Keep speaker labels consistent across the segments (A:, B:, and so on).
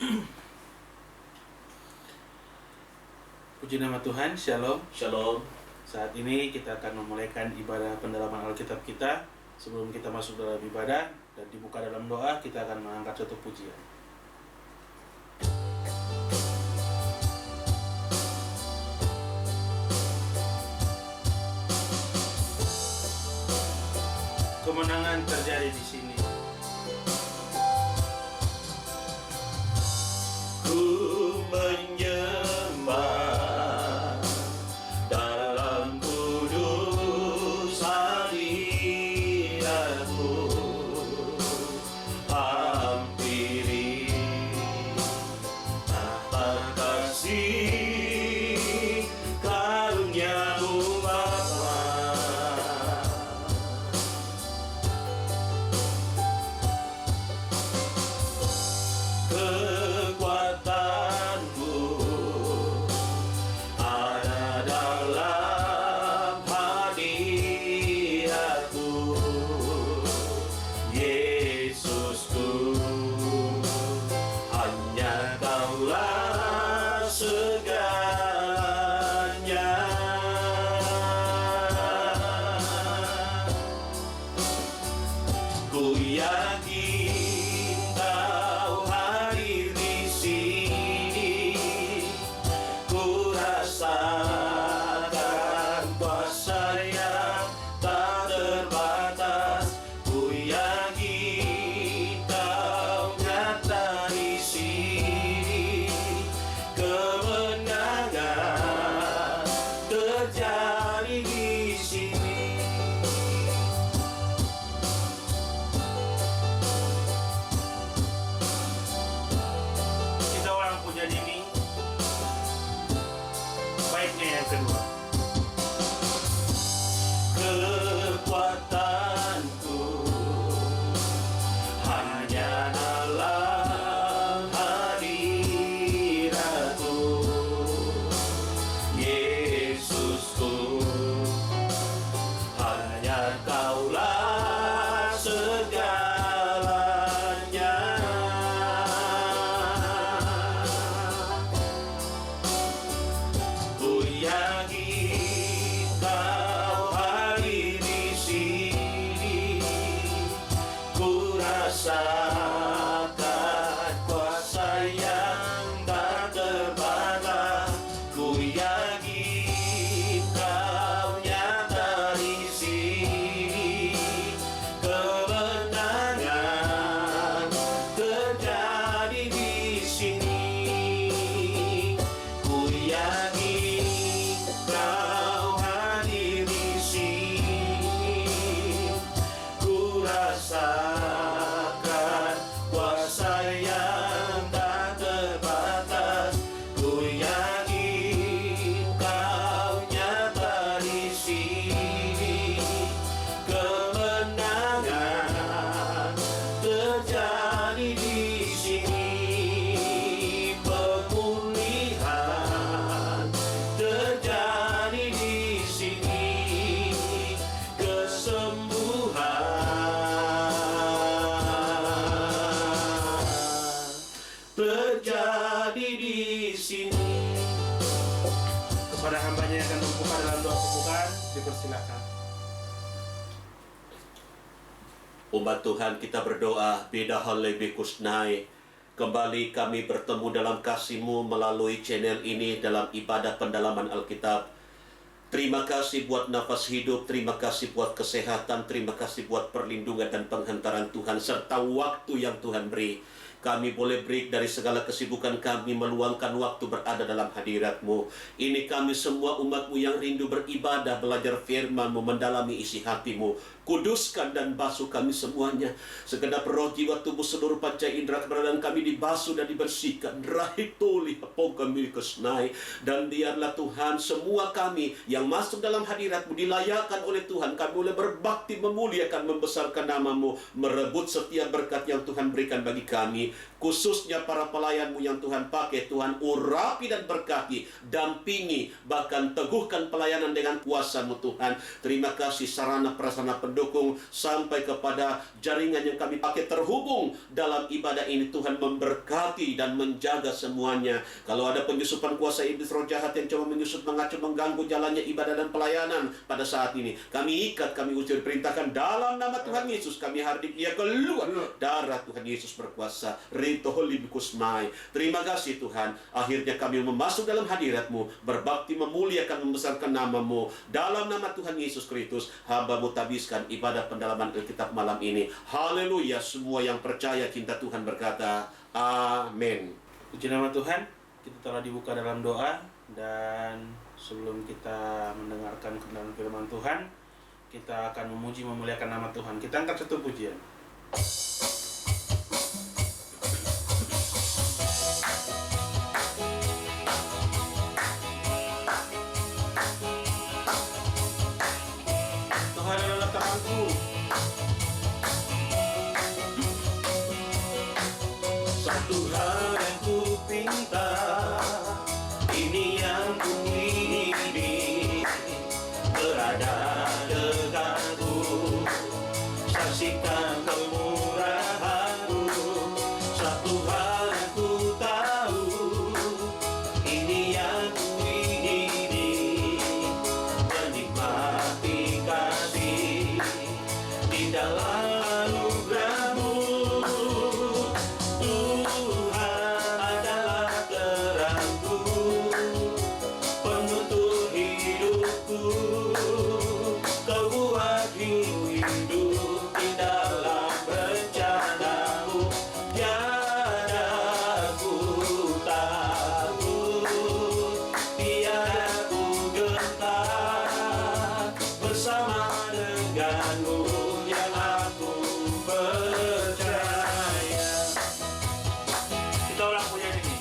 A: Puji nama Tuhan, Shalom.
B: Shalom.
A: Saat ini kita akan memulaikan ibadah pendalaman Alkitab kita. Sebelum kita masuk dalam ibadah dan dibuka dalam doa, kita akan mengangkat suatu pujian. Kemenangan terjadi di sini.
B: Ku menyembah dalam kudus hadiratmu, hampiri tahta kasih karunia-Mu Bapa. Kekuatanmu ada dalam hadiratku, Yesusku. Hanya Kaulah segalanya. Ku yakin Kau hadir di sini. Ku rasakan kuasa yang tak terbatas. Ku yakin Kau nyata di sini. Kemenangan terjadi di sini.
A: Kita orang punya ini. Baiknya yang kedua.
B: Kekuatanku hanya dalam hadiratmu, Yesusku. Hanya Kaulah segalanya. Ku yakin Kau hadir di sini. Ku rasakan kuasa yang tak terbatas. Ku yakin Kau nyata di sini. Kemenangan terjadi di sini. Ku yakin Kau hadir di sini. Ku rasakan kuasa yang tak terbatas. Ku yakin Kau nyata di sini. Kemenangan terjadi di sini. Pemulihan terjadi di sini. Kesembuhan terjadi di sini.
A: Kepada hambanya yang akan membuka dalam doa pembukaan, dipersilakan.
B: Umat Tuhan, kita berdoa, bidahal lebih kusnai. Kembali kami bertemu dalam kasih-Mu melalui channel ini dalam ibadah pendalaman Alkitab. Terima kasih buat nafas hidup, terima kasih buat kesehatan, terima kasih buat perlindungan dan penghantaran Tuhan, serta waktu yang Tuhan beri. Kami boleh break dari segala kesibukan kami, meluangkan waktu berada dalam hadirat-Mu. Ini kami semua umat-Mu yang rindu beribadah, belajar firman-Mu, mendalami isi hati-Mu. Kuduskan dan basuh kami semuanya. Segenap roh, jiwa, tubuh, seluruh panca indera keberadaan kami dibasuh dan dibersihkan. Rahituli hapong kami kesnai. Dan biarlah Tuhan, semua kami yang masuk dalam hadirat-Mu dilayakan oleh Tuhan. Kami boleh berbakti, memuliakan, membesarkan nama-Mu, merebut setiap berkat yang Tuhan berikan bagi kami. ini, khususnya para pelayan-Mu yang Tuhan pakai. Tuhan urapi dan berkati, dampingi, bahkan teguhkan pelayanan dengan kuasa-Mu Tuhan. Terima kasih sarana prasarana pendukung sampai kepada jaringan yang kami pakai terhubung dalam ibadah ini. Tuhan memberkati dan menjaga semuanya. Kalau ada penyusupan kuasa iblis roh jahat yang coba menyusup, mengacau, mengganggu jalannya ibadah dan pelayanan pada saat ini, kami ikat, kami usir, perintahkan dalam nama Tuhan Yesus. Kami hardik ia keluar. Darah Tuhan Yesus berkuasa. Rito Holy Kusmai. Terima kasih Tuhan. Akhirnya kami masuk dalam hadirat-Mu, berbakti, memuliakan, membesarkan nama-Mu. Dalam nama Tuhan Yesus Kristus, hamba-Mu tabiskan ibadah pendalaman Alkitab malam ini. Haleluya. Semua yang percaya cinta Tuhan berkata, amin.
A: Puji nama Tuhan, kita telah dibuka dalam doa. Dan sebelum kita mendengarkan kebenaran firman Tuhan, kita akan memuji, memuliakan nama Tuhan. Kita angkat satu pujian. Tuhan adalah temanku.
B: Satu hal yang ku pinta, ini yang ku ingini, berada dekatku, saksikan kemurahan-Mu. Satu hal yang ku tahu, ini yang ku ingini, menikmati kasih di dalam anugerah-Mu. Tuhan adalah terangku, penuntun hidupku. Kau buat hidup di dalam rencana-Mu. Tiada ku takut, tiada ku gentar, bersama dengan-Mu yang aku percaya.
A: Kita ulang pujian ini.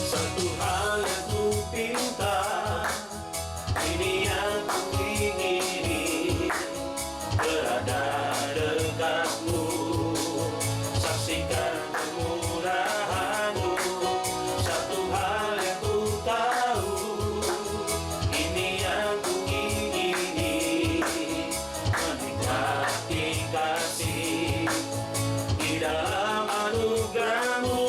B: Satu hal yang ku pinta, ini yang ku ingini, berada dekat-Mu, saksikan kemurahan-Mu. Satu hal yang ku tahu, ini yang ku ingini, menikmati kasih di dalam anugerah-Mu.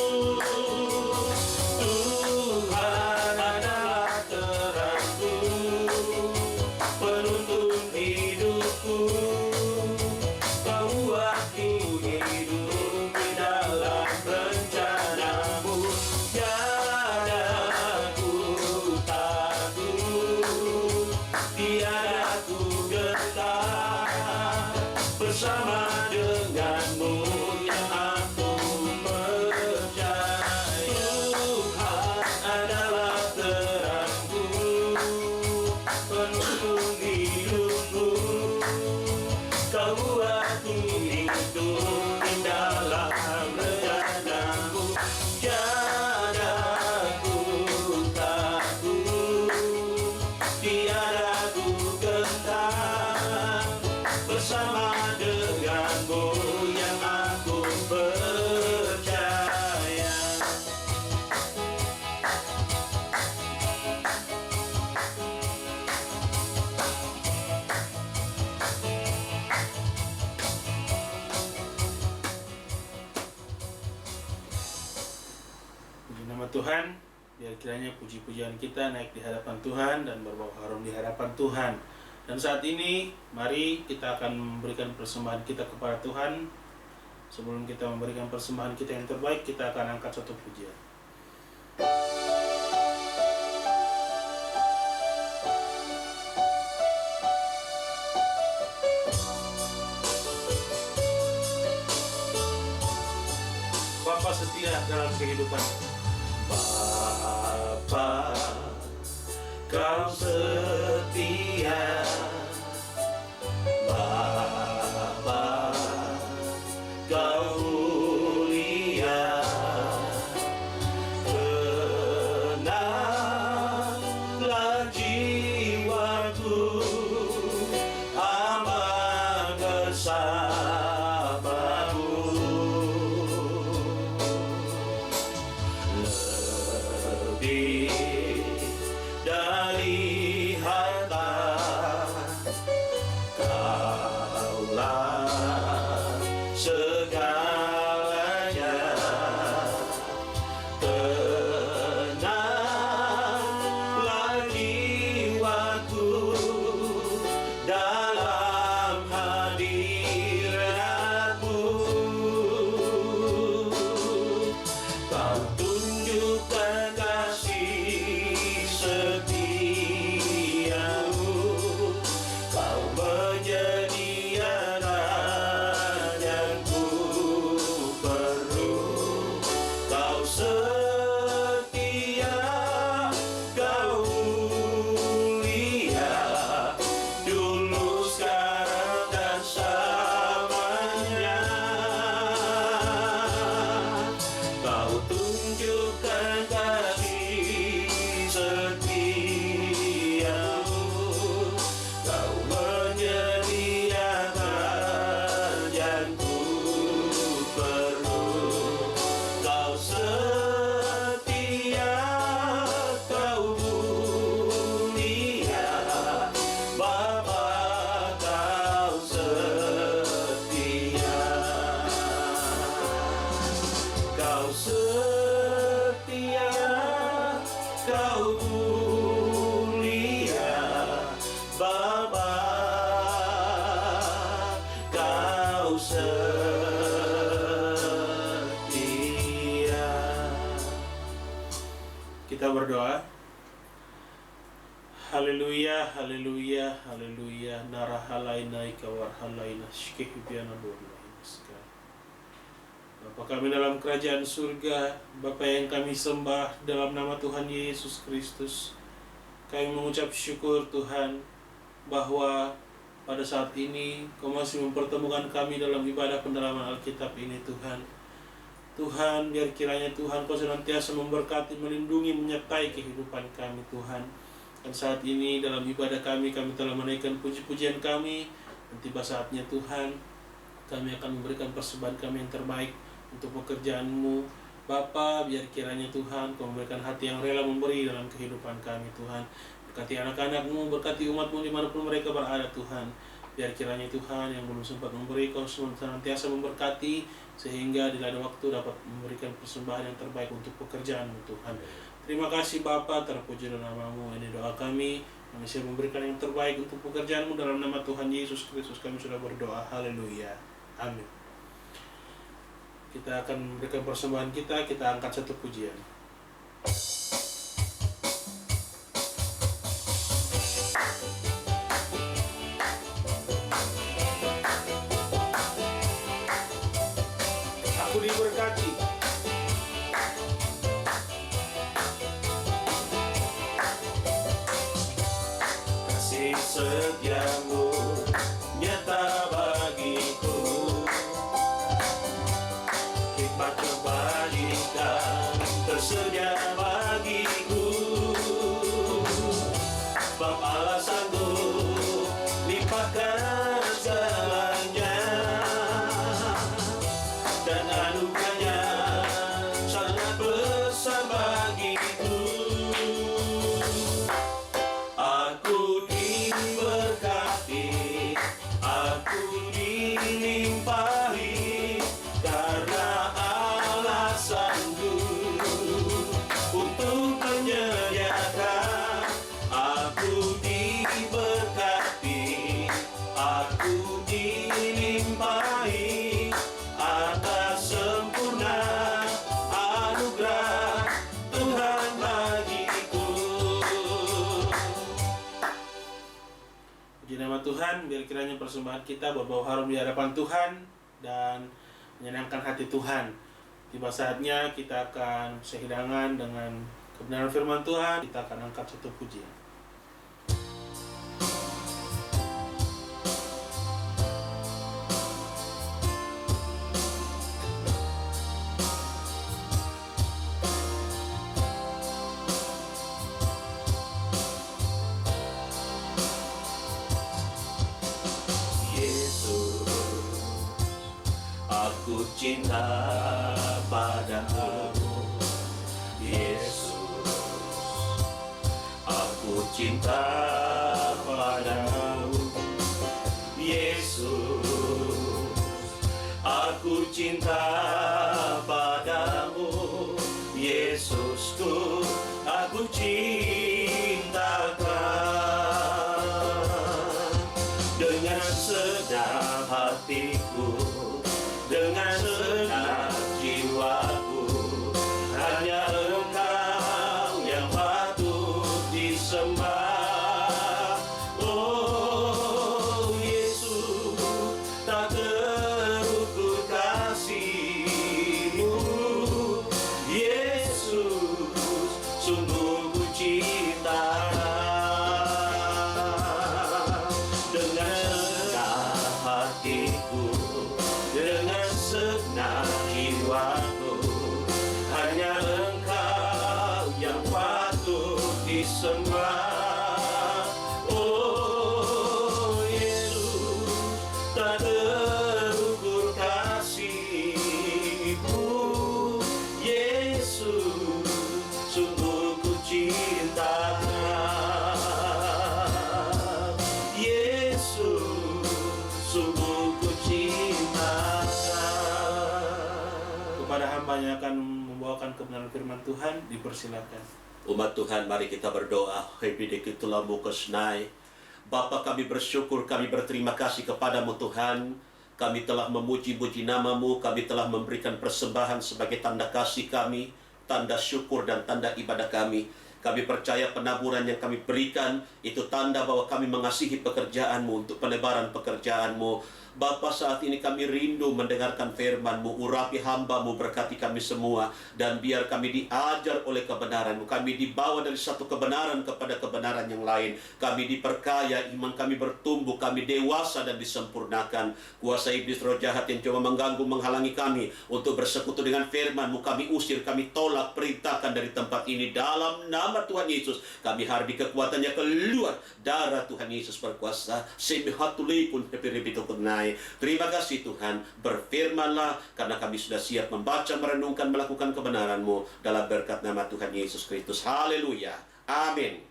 B: Tuhan adalah terangku, penuntun hidupku. Kau buat hidup di dalam rencana-Mu. Tiada ku takut, tiada ku gentar, bersama dengan-Mu yang aku percaya. Tuhan adalah terangku, penuntun hidupku. Kau buat hidup di dalam rencana-Mu. Tiada ku takut, tiada ku gentar, bersama dengan-Mu yang aku percaya.
A: Puji nama Tuhan. Biar kiranya puji-pujian kita naik di hadapan Tuhan dan berbau harum di hadapan Tuhan. Dan saat ini, mari kita akan memberikan persembahan kita kepada Tuhan. Sebelum kita memberikan persembahan kita yang terbaik, kita akan angkat satu pujian. Bapa setia dalam kehidupan.
B: Bapa, Kau setia. Bapa, Kau mulia. Benar
A: Kita berdoa. Haleluya, haleluya, haleluya. Narahalaina ikawarhalaina shkehibiana borlaina sekali. Bapa kami dalam kerajaan surga, Bapa yang kami sembah dalam nama Tuhan Yesus Kristus, kami mengucap syukur Tuhan bahwa pada saat ini Kau masih mempertemukan kami dalam ibadah pendalaman Alkitab ini Tuhan. Tuhan, biar kiranya Tuhan Kau senantiasa memberkati, melindungi, menyertai kehidupan kami Tuhan. Dan saat ini dalam ibadah kami telah menaikkan puji-pujian kami. Dan tiba saatnya Tuhan, kami akan memberikan persembahan kami yang terbaik untuk pekerjaan-Mu. Bapa, biar kiranya Tuhan Kau memberikan hati yang rela memberi dalam kehidupan kami Tuhan. Berkati anak-anak-Mu, berkati umat-Mu dimanapun mereka berada Tuhan. Biar kiranya Tuhan yang belum sempat memberi, Kau senantiasa memberkati, sehingga di lain waktu dapat memberikan persembahan yang terbaik untuk pekerjaan-Mu Tuhan. Terima kasih Bapa, terpuji dalam nama-Mu. Ini doa kami, kami siap memberikan yang terbaik untuk pekerjaan-Mu dalam nama Tuhan Yesus Kristus. Kami sudah berdoa. Haleluya. Amin. Kita akan memberikan persembahan kita angkat satu pujian. Aku diberkati. Kasih setiamu nyata bagiku, hikmat kebajikan tersedia bagiku. Sebab Allah sanggup limpahkan segalanya, dan anugerahnya sangat besar bagiku. Aku diberkati, aku dilimpahi, karena Allah sanggup untuk menyediakan. Aku diberkati, aku dilimpahi atas sempurna anugerah Tuhan bagiku. Puji nama Tuhan, biar kiranya persembahan kita berbau harum di hadapan Tuhan dan menyenangkan hati Tuhan. Tiba saatnya kita akan sehidangan dengan kebenaran firman Tuhan. Kita akan angkat satu pujian. Aku cinta padamu, Yesus. Aku cinta padamu, Yesus. Aku cinta padamu, Yesusku. Aku cintakan dengan segenap hatiku, dengan segenap jiwaku. Hanya Engkau yang patut disembah. Oh Yesus, tak terukur kasih-Mu. Yesus, sungguh ku cinta. Dengan segenap hatiku, dengan segenap jiwaku, hanya Engkau yang patut disembah. Oh Yesus, tak terukur kasih-Mu. Yesus, sungguh ku cinta. Yesus, sungguh ku cinta. Kepada hamba yang akan membawakan kebenaran firman Tuhan, dipersilakan.
B: Umat Tuhan, mari kita berdoa. Bapa, kami bersyukur, kami berterima kasih kepadamu Tuhan. Kami telah memuji-muji nama-Mu, kami telah memberikan persembahan sebagai tanda kasih kami tanda syukur dan tanda ibadah kami. Kami percaya penaburan yang kami berikan itu tanda bahwa kami mengasihi pekerjaan-Mu untuk pelebaran pekerjaan-Mu. Bapa, saat ini kami rindu mendengarkan firman-Mu. Urapi hamba-Mu, berkati kami semua. Dan biar kami diajar oleh kebenaran-Mu. Kami dibawa dari satu kebenaran kepada kebenaran yang lain. Kami diperkaya, iman kami bertumbuh, kami dewasa dan disempurnakan. Kuasa iblis roh jahat yang coba mengganggu, menghalangi kami untuk bersekutu dengan firman-Mu, kami usir, kami tolak, perintahkan dari tempat ini. Dalam nama Tuhan Yesus, kami harbi kekuatannya keluar. Darah Tuhan Yesus berkuasa. Semihatulikun hepiribitukunai. Terima kasih Tuhan, berfirmanlah karena kami sudah siap membaca, merenungkan, melakukan kebenaran-Mu dalam berkat nama Tuhan Yesus Kristus. Haleluya. Amin.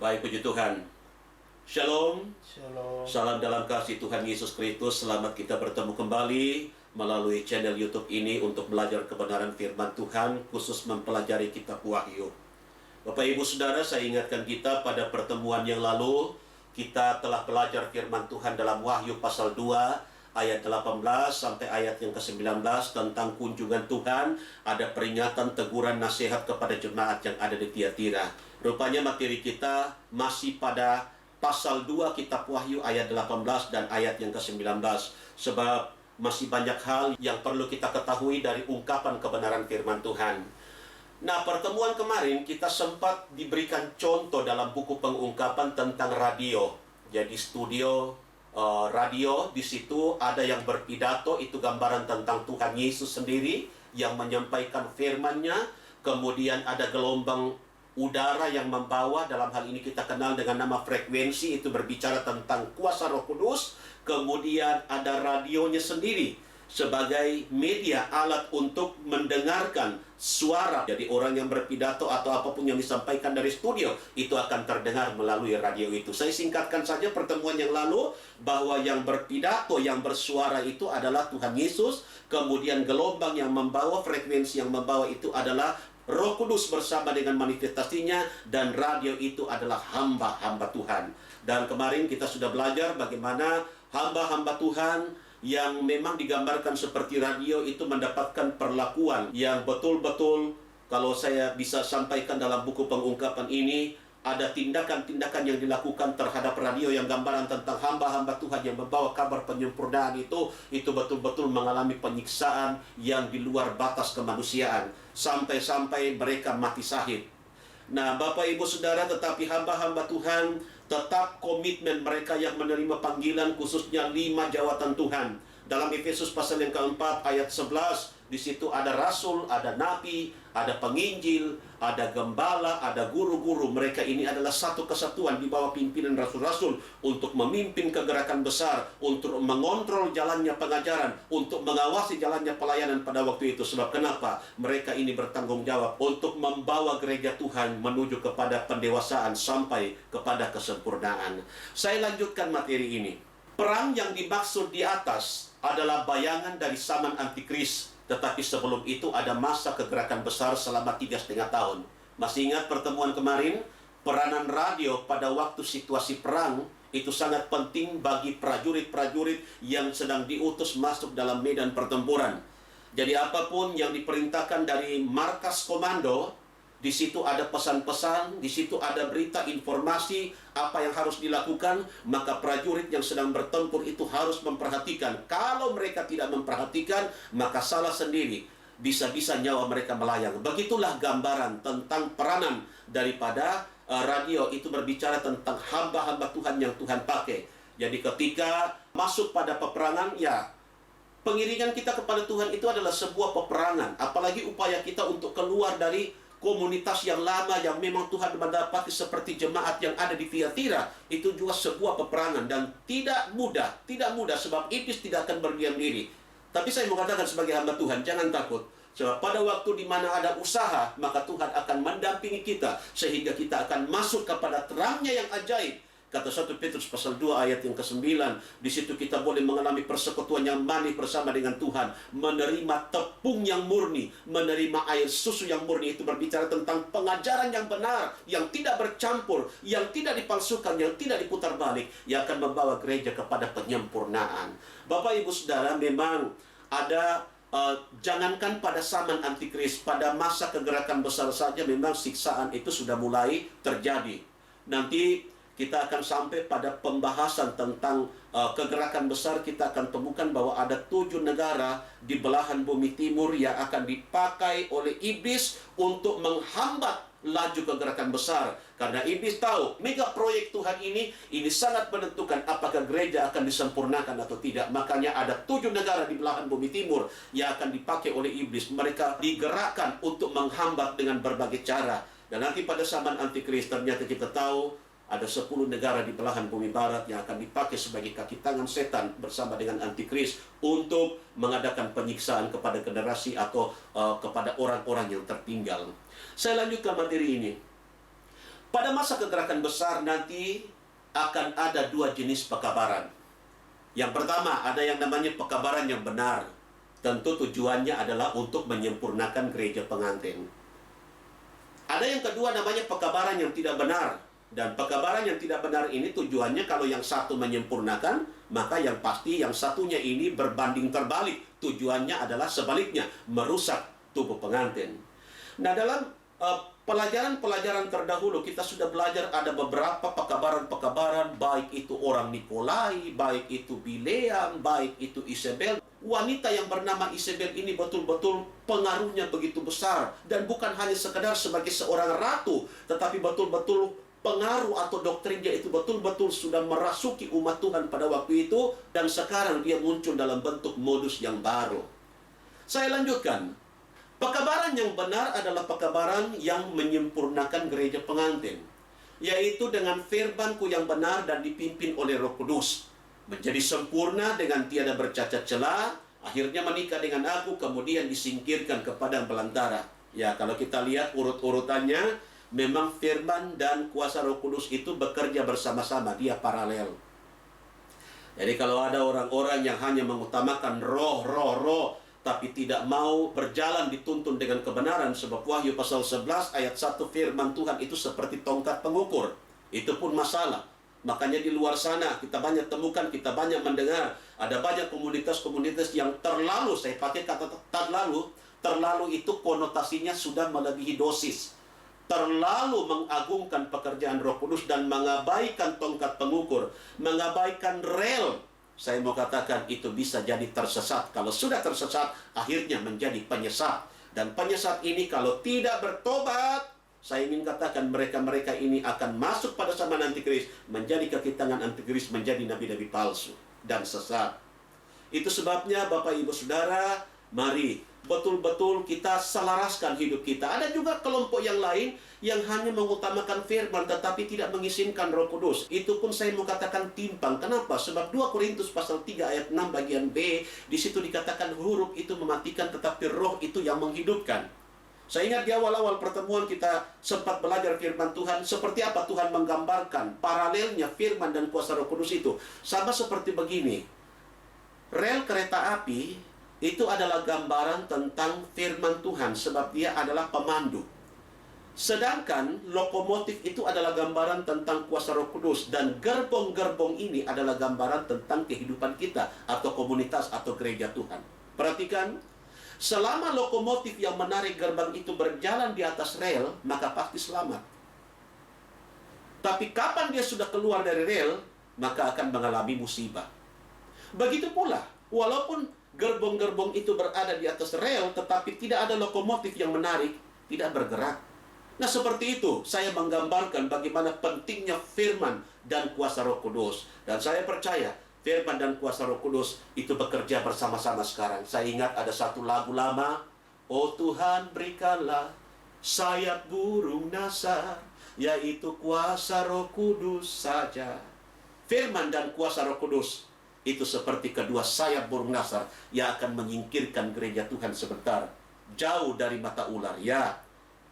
B: Baik, puji Tuhan. Shalom.
A: Shalom.
B: Salam dalam kasih Tuhan Yesus Kristus. Selamat kita bertemu kembali melalui channel YouTube ini untuk belajar kebenaran firman Tuhan, khusus mempelajari kitab Wahyu. Bapak Ibu Saudara, saya ingatkan kita pada pertemuan yang lalu, kita telah belajar firman Tuhan dalam Wahyu pasal 2 ayat 18 sampai ayat yang ke-19 tentang kunjungan Tuhan. Ada peringatan, teguran, nasihat kepada jemaat yang ada di Tiatira. Rupanya materi kita masih pada pasal 2 kitab Wahyu ayat 18 dan ayat yang ke-19. Sebab masih banyak hal yang perlu kita ketahui dari ungkapan kebenaran firman Tuhan. Nah, pertemuan kemarin kita sempat diberikan contoh dalam buku pengungkapan tentang radio. Jadi studio radio, di situ ada yang berpidato, itu gambaran tentang Tuhan Yesus sendiri yang menyampaikan firman-Nya. Kemudian ada gelombang udara yang membawa, dalam hal ini kita kenal dengan nama frekuensi, itu berbicara tentang kuasa Roh Kudus. Kemudian ada radionya sendiri sebagai media, alat untuk mendengarkan suara. Jadi orang yang berpidato atau apapun yang disampaikan dari studio itu akan terdengar melalui radio itu. Saya singkatkan saja pertemuan yang lalu bahwa yang berpidato, yang bersuara itu adalah Tuhan Yesus. Kemudian gelombang yang membawa, frekuensi yang membawa itu adalah Roh Kudus bersama dengan manifestasinya. Dan radio itu adalah hamba-hamba Tuhan. Dan kemarin kita sudah belajar bagaimana hamba-hamba Tuhan yang memang digambarkan seperti radio itu mendapatkan perlakuan yang betul-betul, kalau saya bisa sampaikan dalam buku pengungkapan ini, ada tindakan-tindakan yang dilakukan terhadap radio yang gambaran tentang hamba-hamba Tuhan yang membawa kabar penyempurnaan itu betul-betul mengalami penyiksaan yang di luar batas kemanusiaan, sampai-sampai mereka mati syahid. Nah, Bapak Ibu Saudara, tetapi hamba-hamba Tuhan tetap komitmen mereka yang menerima panggilan, khususnya 5 jawatan Tuhan. Dalam Efesus pasal yang keempat ayat 11, di situ ada rasul, ada nabi, ada penginjil, ada gembala, ada guru-guru. Mereka ini adalah satu kesatuan di bawah pimpinan rasul-rasul untuk memimpin kegerakan besar, untuk mengontrol jalannya pengajaran, untuk mengawasi jalannya pelayanan pada waktu itu. Sebab kenapa? Mereka ini bertanggung jawab untuk membawa gereja Tuhan menuju kepada pendewasaan sampai kepada kesempurnaan. Saya lanjutkan materi ini. Perang yang dimaksud di atas adalah bayangan dari zaman antikris. Tetapi sebelum itu ada masa kegerakan besar selama 3,5 tahun. Masih ingat pertemuan kemarin? Peranan radio pada waktu situasi perang itu sangat penting bagi prajurit-prajurit yang sedang diutus masuk dalam medan pertempuran. Jadi apapun yang diperintahkan dari markas komando, di situ ada pesan-pesan, di situ ada berita, informasi, apa yang harus dilakukan, maka prajurit yang sedang bertempur itu harus memperhatikan. Kalau mereka tidak memperhatikan, maka salah sendiri. Bisa-bisa nyawa mereka melayang. Begitulah gambaran tentang peranan daripada radio. Itu berbicara tentang hamba-hamba Tuhan yang Tuhan pakai. Jadi ketika masuk pada peperangan, ya, pengiringan kita kepada Tuhan itu adalah sebuah peperangan. Apalagi upaya kita untuk keluar dari komunitas yang lama yang memang Tuhan mendapati seperti jemaat yang ada di Tiatira, itu juga sebuah peperangan dan tidak mudah sebab iblis tidak akan berdiam diri. Tapi saya mau katakan sebagai hamba Tuhan, jangan takut. Sebab pada waktu di mana ada usaha, maka Tuhan akan mendampingi kita sehingga kita akan masuk kepada terangnya yang ajaib. Kata 1 Petrus pasal 2 ayat yang ke-9, di situ kita boleh mengalami persekutuan yang manis bersama dengan Tuhan, menerima tepung yang murni, menerima air susu yang murni. Itu berbicara tentang pengajaran yang benar, yang tidak bercampur, yang tidak dipalsukan, yang tidak diputar balik, yang akan membawa gereja kepada penyempurnaan. Bapak Ibu Saudara, memang ada jangankan pada zaman antikris, pada masa kegerakan besar saja memang siksaan itu sudah mulai terjadi. Nanti kita akan sampai pada pembahasan tentang kegerakan besar. Kita akan temukan bahwa ada 7 negara di belahan bumi timur yang akan dipakai oleh iblis untuk menghambat laju kegerakan besar. Karena iblis tahu mega proyek Tuhan ini sangat menentukan apakah gereja akan disempurnakan atau tidak. Makanya ada 7 negara di belahan bumi timur yang akan dipakai oleh iblis. Mereka digerakkan untuk menghambat dengan berbagai cara. Dan nanti pada zaman antikris ternyata kita tahu ada 10 negara di belahan bumi barat yang akan dipakai sebagai kaki tangan setan bersama dengan antikris untuk mengadakan penyiksaan kepada generasi atau kepada orang-orang yang tertinggal. Saya lanjutkan materi ini. Pada masa kegerakan besar nanti akan ada 2 jenis pekabaran. Yang pertama, ada yang namanya pekabaran yang benar. Tentu tujuannya adalah untuk menyempurnakan gereja pengantin. Ada yang kedua namanya pekabaran yang tidak benar. Dan pekabaran yang tidak benar ini tujuannya kalau yang satu menyempurnakan, maka yang pasti yang satunya ini berbanding terbalik. Tujuannya adalah sebaliknya, merusak tubuh pengantin. Nah, dalam pelajaran-pelajaran terdahulu kita sudah belajar ada beberapa pekabaran-pekabaran, baik itu orang Nikolai, baik itu Bileam, baik itu Isabel. Wanita yang bernama Isabel ini betul-betul pengaruhnya begitu besar. Dan bukan hanya sekedar sebagai seorang ratu, tetapi betul-betul pengaruh atau doktrinnya itu betul-betul sudah merasuki umat Tuhan pada waktu itu. Dan sekarang dia muncul dalam bentuk modus yang baru. Saya lanjutkan. Pekabaran yang benar adalah pekabaran yang menyempurnakan gereja pengantin, yaitu dengan firman-Ku yang benar dan dipimpin oleh Roh Kudus, menjadi sempurna dengan tiada bercacat celah, akhirnya menikah dengan Aku, kemudian disingkirkan ke padang belantara. Ya, kalau kita lihat urut-urutannya, memang firman dan kuasa Roh Kudus itu bekerja bersama-sama, dia paralel. Jadi kalau ada orang-orang yang hanya mengutamakan roh, tapi tidak mau berjalan dituntun dengan kebenaran, sebab Wahyu pasal 11 ayat 1 firman Tuhan itu seperti tongkat pengukur. Itu pun masalah. Makanya di luar sana kita banyak temukan, kita banyak mendengar, ada banyak komunitas-komunitas yang terlalu, saya pakai kata terlalu itu konotasinya sudah melebihi dosis. Terlalu mengagungkan pekerjaan Roh Kudus dan mengabaikan tongkat pengukur, mengabaikan rel. Saya mau katakan itu bisa jadi tersesat. Kalau sudah tersesat, akhirnya menjadi penyesat. Dan penyesat ini kalau tidak bertobat, saya ingin katakan mereka-mereka ini akan masuk pada zaman antikris, menjadi kaki tangan antikris, menjadi nabi-nabi palsu dan sesat. Itu sebabnya Bapak Ibu Saudara, mari betul-betul kita selaraskan hidup kita. Ada juga kelompok yang lain yang hanya mengutamakan firman tetapi tidak mengizinkan Roh Kudus. Itu pun saya mau katakan timpang. Kenapa? Sebab 2 Korintus pasal 3 ayat 6 bagian B, di situ dikatakan huruf itu mematikan tetapi roh itu yang menghidupkan. Saya ingat di awal-awal pertemuan kita sempat belajar firman Tuhan, seperti apa Tuhan menggambarkan paralelnya firman dan kuasa Roh Kudus itu. Sama seperti begini. Rel kereta api itu adalah gambaran tentang firman Tuhan, sebab dia adalah pemandu. Sedangkan lokomotif itu adalah gambaran tentang kuasa Roh Kudus. Dan gerbong-gerbong ini adalah gambaran tentang kehidupan kita, atau komunitas, atau gereja Tuhan. Perhatikan, selama lokomotif yang menarik gerbang itu berjalan di atas rel, maka pasti selamat. Tapi kapan dia sudah keluar dari rel, maka akan mengalami musibah. Begitu pula, walaupun gerbong-gerbong itu berada di atas rel, tetapi tidak ada lokomotif yang menarik, tidak bergerak. Nah, seperti itu saya menggambarkan bagaimana pentingnya firman dan kuasa Roh Kudus. Dan saya percaya firman dan kuasa Roh Kudus itu bekerja bersama-sama sekarang. Saya ingat ada satu lagu lama, "Oh Tuhan berikanlah sayap burung nasar, yaitu kuasa Roh Kudus saja." Firman dan kuasa Roh Kudus itu seperti kedua sayap burung nasar yang akan menyingkirkan gereja Tuhan sebentar, jauh dari mata ular. Ya,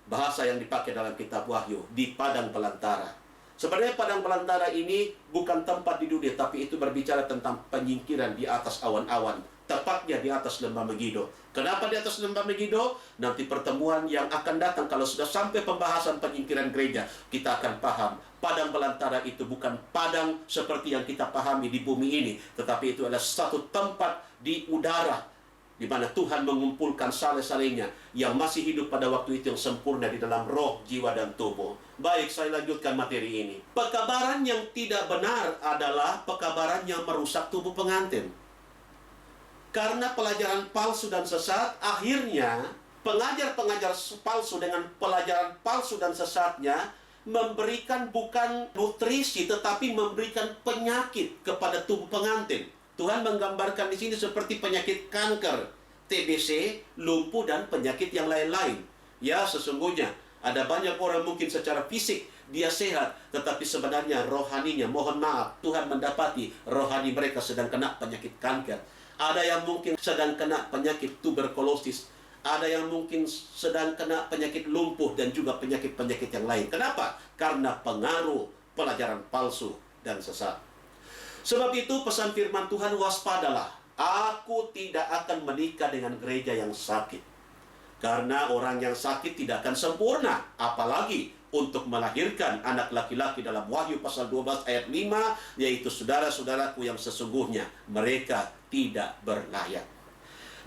B: bahasa yang dipakai dalam kitab Wahyu, di padang belantara. Sebenarnya padang belantara ini bukan tempat di dunia, tapi itu berbicara tentang penyingkiran di atas awan-awan, tepatnya di atas lembah Megido. Kenapa di atas lembah Megido? Nanti pertemuan yang akan datang, kalau sudah sampai pembahasan penyingkiran gereja, kita akan paham. Padang belantara itu bukan padang seperti yang kita pahami di bumi ini, tetapi itu adalah satu tempat di udara di mana Tuhan mengumpulkan saleh-salehnya yang masih hidup pada waktu itu yang sempurna di dalam roh, jiwa, dan tubuh. Baik, saya lanjutkan materi ini. Pekabaran yang tidak benar adalah pekabaran yang merusak tubuh pengantin. Karena pelajaran palsu dan sesat, akhirnya pengajar-pengajar palsu dengan pelajaran palsu dan sesatnya memberikan bukan nutrisi tetapi memberikan penyakit kepada tubuh pengantin. Tuhan menggambarkan di sini seperti penyakit kanker, TBC, lumpuh, dan penyakit yang lain-lain. Ya, sesungguhnya ada banyak orang mungkin secara fisik dia sehat, tetapi sebenarnya rohaninya, mohon maaf, Tuhan mendapati rohani mereka sedang kena penyakit kanker. Ada yang mungkin sedang kena penyakit tuberkulosis, ada yang mungkin sedang kena penyakit lumpuh, dan juga penyakit-penyakit yang lain. Kenapa? Karena pengaruh pelajaran palsu dan sesat. Sebab itu pesan firman Tuhan, waspadalah. Aku tidak akan menikah dengan gereja yang sakit. Karena orang yang sakit tidak akan sempurna. Apalagi untuk melahirkan anak laki-laki dalam Wahyu pasal 12 ayat 5. Yaitu saudara-saudaraku yang sesungguhnya mereka tidak berlayak.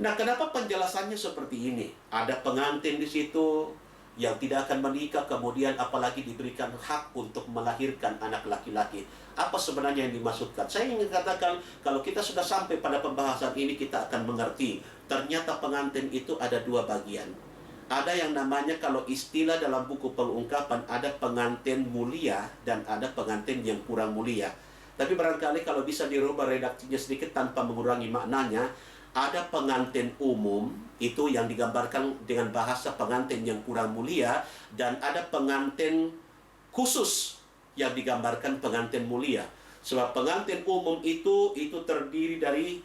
B: Nah, kenapa penjelasannya seperti ini? Ada pengantin di situ yang tidak akan menikah, kemudian apalagi diberikan hak untuk melahirkan anak laki-laki. Apa sebenarnya yang dimaksudkan? Saya ingin katakan, kalau kita sudah sampai pada pembahasan ini, kita akan mengerti. Ternyata pengantin itu ada dua bagian. Ada yang namanya, kalau istilah dalam buku pengungkapan, ada pengantin mulia dan ada pengantin yang kurang mulia. Tapi barangkali kalau bisa dirubah redaksinya sedikit tanpa mengurangi maknanya, ada pengantin umum, itu yang digambarkan dengan bahasa pengantin yang kurang mulia, dan ada pengantin khusus yang digambarkan pengantin mulia. Sebab pengantin umum itu terdiri dari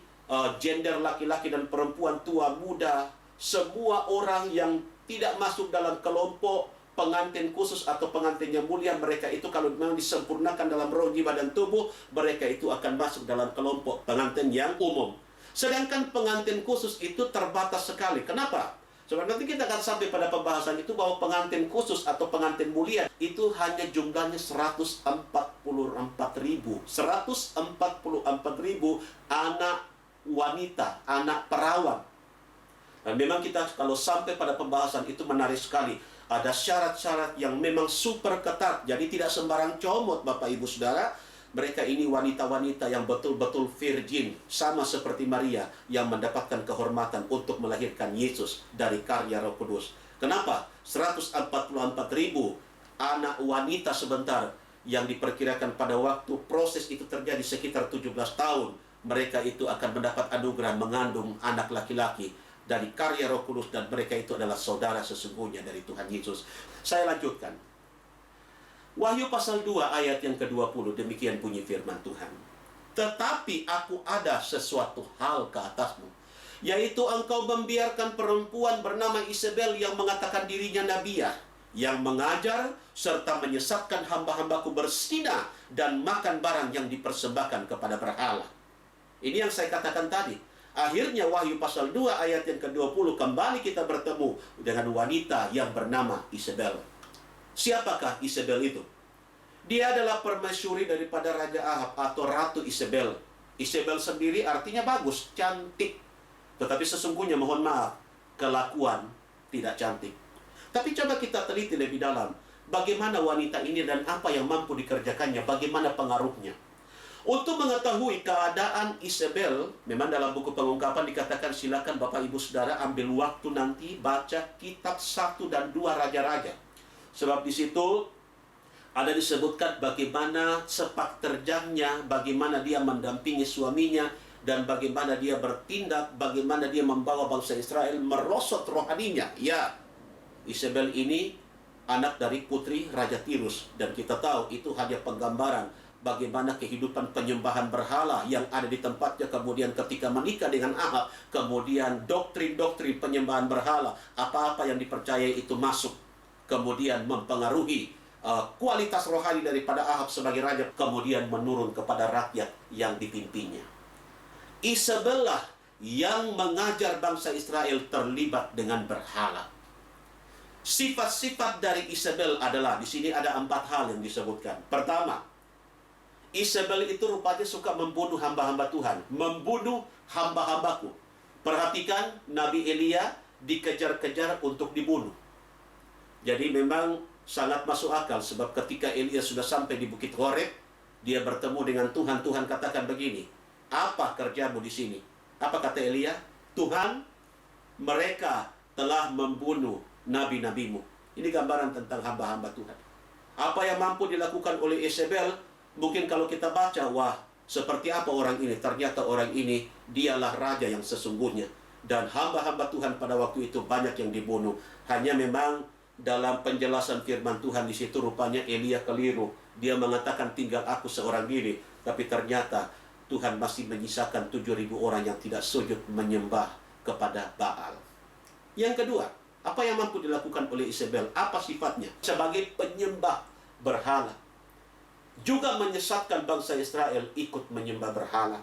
B: gender laki-laki dan perempuan, tua, muda, semua orang yang tidak masuk dalam kelompok pengantin khusus atau pengantin yang mulia. Mereka itu kalau memang disempurnakan dalam roh, jiwa, dan tubuh, mereka itu akan masuk dalam kelompok pengantin yang umum. Sedangkan pengantin khusus itu terbatas sekali. Kenapa? Sebab nanti kita akan sampai pada pembahasan itu bahwa pengantin khusus atau pengantin mulia itu hanya jumlahnya 144.000. 144.000 anak wanita, anak perawan. Dan memang kita kalau sampai pada pembahasan itu menarik sekali. Ada syarat-syarat yang memang super ketat. Jadi tidak sembarang comot, Bapak Ibu Saudara. Mereka ini wanita-wanita yang betul-betul virgin, sama seperti Maria yang mendapatkan kehormatan untuk melahirkan Yesus dari karya Roh Kudus. Kenapa? 144.000 anak wanita sebentar yang diperkirakan pada waktu proses itu terjadi sekitar 17 tahun. Mereka itu akan mendapat anugerah mengandung anak laki-laki dari karya Roh Kudus, dan mereka itu adalah saudara sesungguhnya dari Tuhan Yesus. Saya lanjutkan. Wahyu pasal 2 ayat yang ke-20, demikian bunyi firman Tuhan. Tetapi aku ada sesuatu hal ke atasmu, yaitu engkau membiarkan perempuan bernama Isabel yang mengatakan dirinya nabiah, yang mengajar serta menyesatkan hamba-hambaku berzina dan makan barang yang dipersembahkan kepada berhala. Ini yang saya katakan tadi. Akhirnya Wahyu pasal 2 ayat yang ke-20 kembali kita bertemu dengan wanita yang bernama Isabel. Siapakah Isabel itu? Dia adalah permaisuri daripada Raja Ahab atau Ratu Isabel. Isabel sendiri artinya bagus, cantik. Tetapi sesungguhnya, mohon maaf, kelakuan tidak cantik. Tapi coba kita teliti lebih dalam. Bagaimana wanita ini dan apa yang mampu dikerjakannya, bagaimana pengaruhnya. Untuk mengetahui keadaan Isabel, memang dalam buku pengungkapan dikatakan, silakan Bapak Ibu Saudara ambil waktu nanti baca kitab 1 dan 2 Raja-Raja. Sebab di situ ada disebutkan bagaimana sepak terjangnya, bagaimana dia mendampingi suaminya, dan bagaimana dia bertindak, bagaimana dia membawa bangsa Israel merosot rohaninya. Ya, Isabel ini anak dari putri Raja Tirus, dan kita tahu itu hanya penggambaran bagaimana kehidupan penyembahan berhala yang ada di tempatnya. Kemudian ketika menikah dengan Ahab, kemudian doktrin-doktrin penyembahan berhala, apa-apa yang dipercayai itu masuk, kemudian mempengaruhi kualitas rohani daripada Ahab sebagai raja, kemudian menurun kepada rakyat yang dipimpinnya. Isabel lah yang mengajar bangsa Israel terlibat dengan berhala. Sifat-sifat dari Isabel adalah, di sini ada 4 hal yang disebutkan. Pertama, Isabel itu rupanya suka membunuh hamba-hamba Tuhan, membunuh hamba-hambaku. Perhatikan, Nabi Elia dikejar-kejar untuk dibunuh. Jadi memang sangat masuk akal, sebab ketika Elia sudah sampai di Bukit Horeb, dia bertemu dengan Tuhan. Tuhan katakan begini, apa kerjamu di sini? Apa kata Elia? Tuhan, mereka telah membunuh nabi-nabimu. Ini gambaran tentang hamba-hamba Tuhan. Apa yang mampu dilakukan oleh Isabel, mungkin kalau kita baca, wah, seperti apa orang ini? Ternyata orang ini, dialah raja yang sesungguhnya. Dan hamba-hamba Tuhan pada waktu itu banyak yang dibunuh. Hanya memang dalam penjelasan firman Tuhan di situ rupanya Elia keliru. Dia mengatakan tinggal aku seorang diri, tapi ternyata Tuhan masih menyisakan 7.000 orang yang tidak sujud menyembah kepada Baal. Yang kedua, apa yang mampu dilakukan oleh Isabel? Apa sifatnya? Sebagai penyembah berhala, juga menyesatkan bangsa Israel ikut menyembah berhala.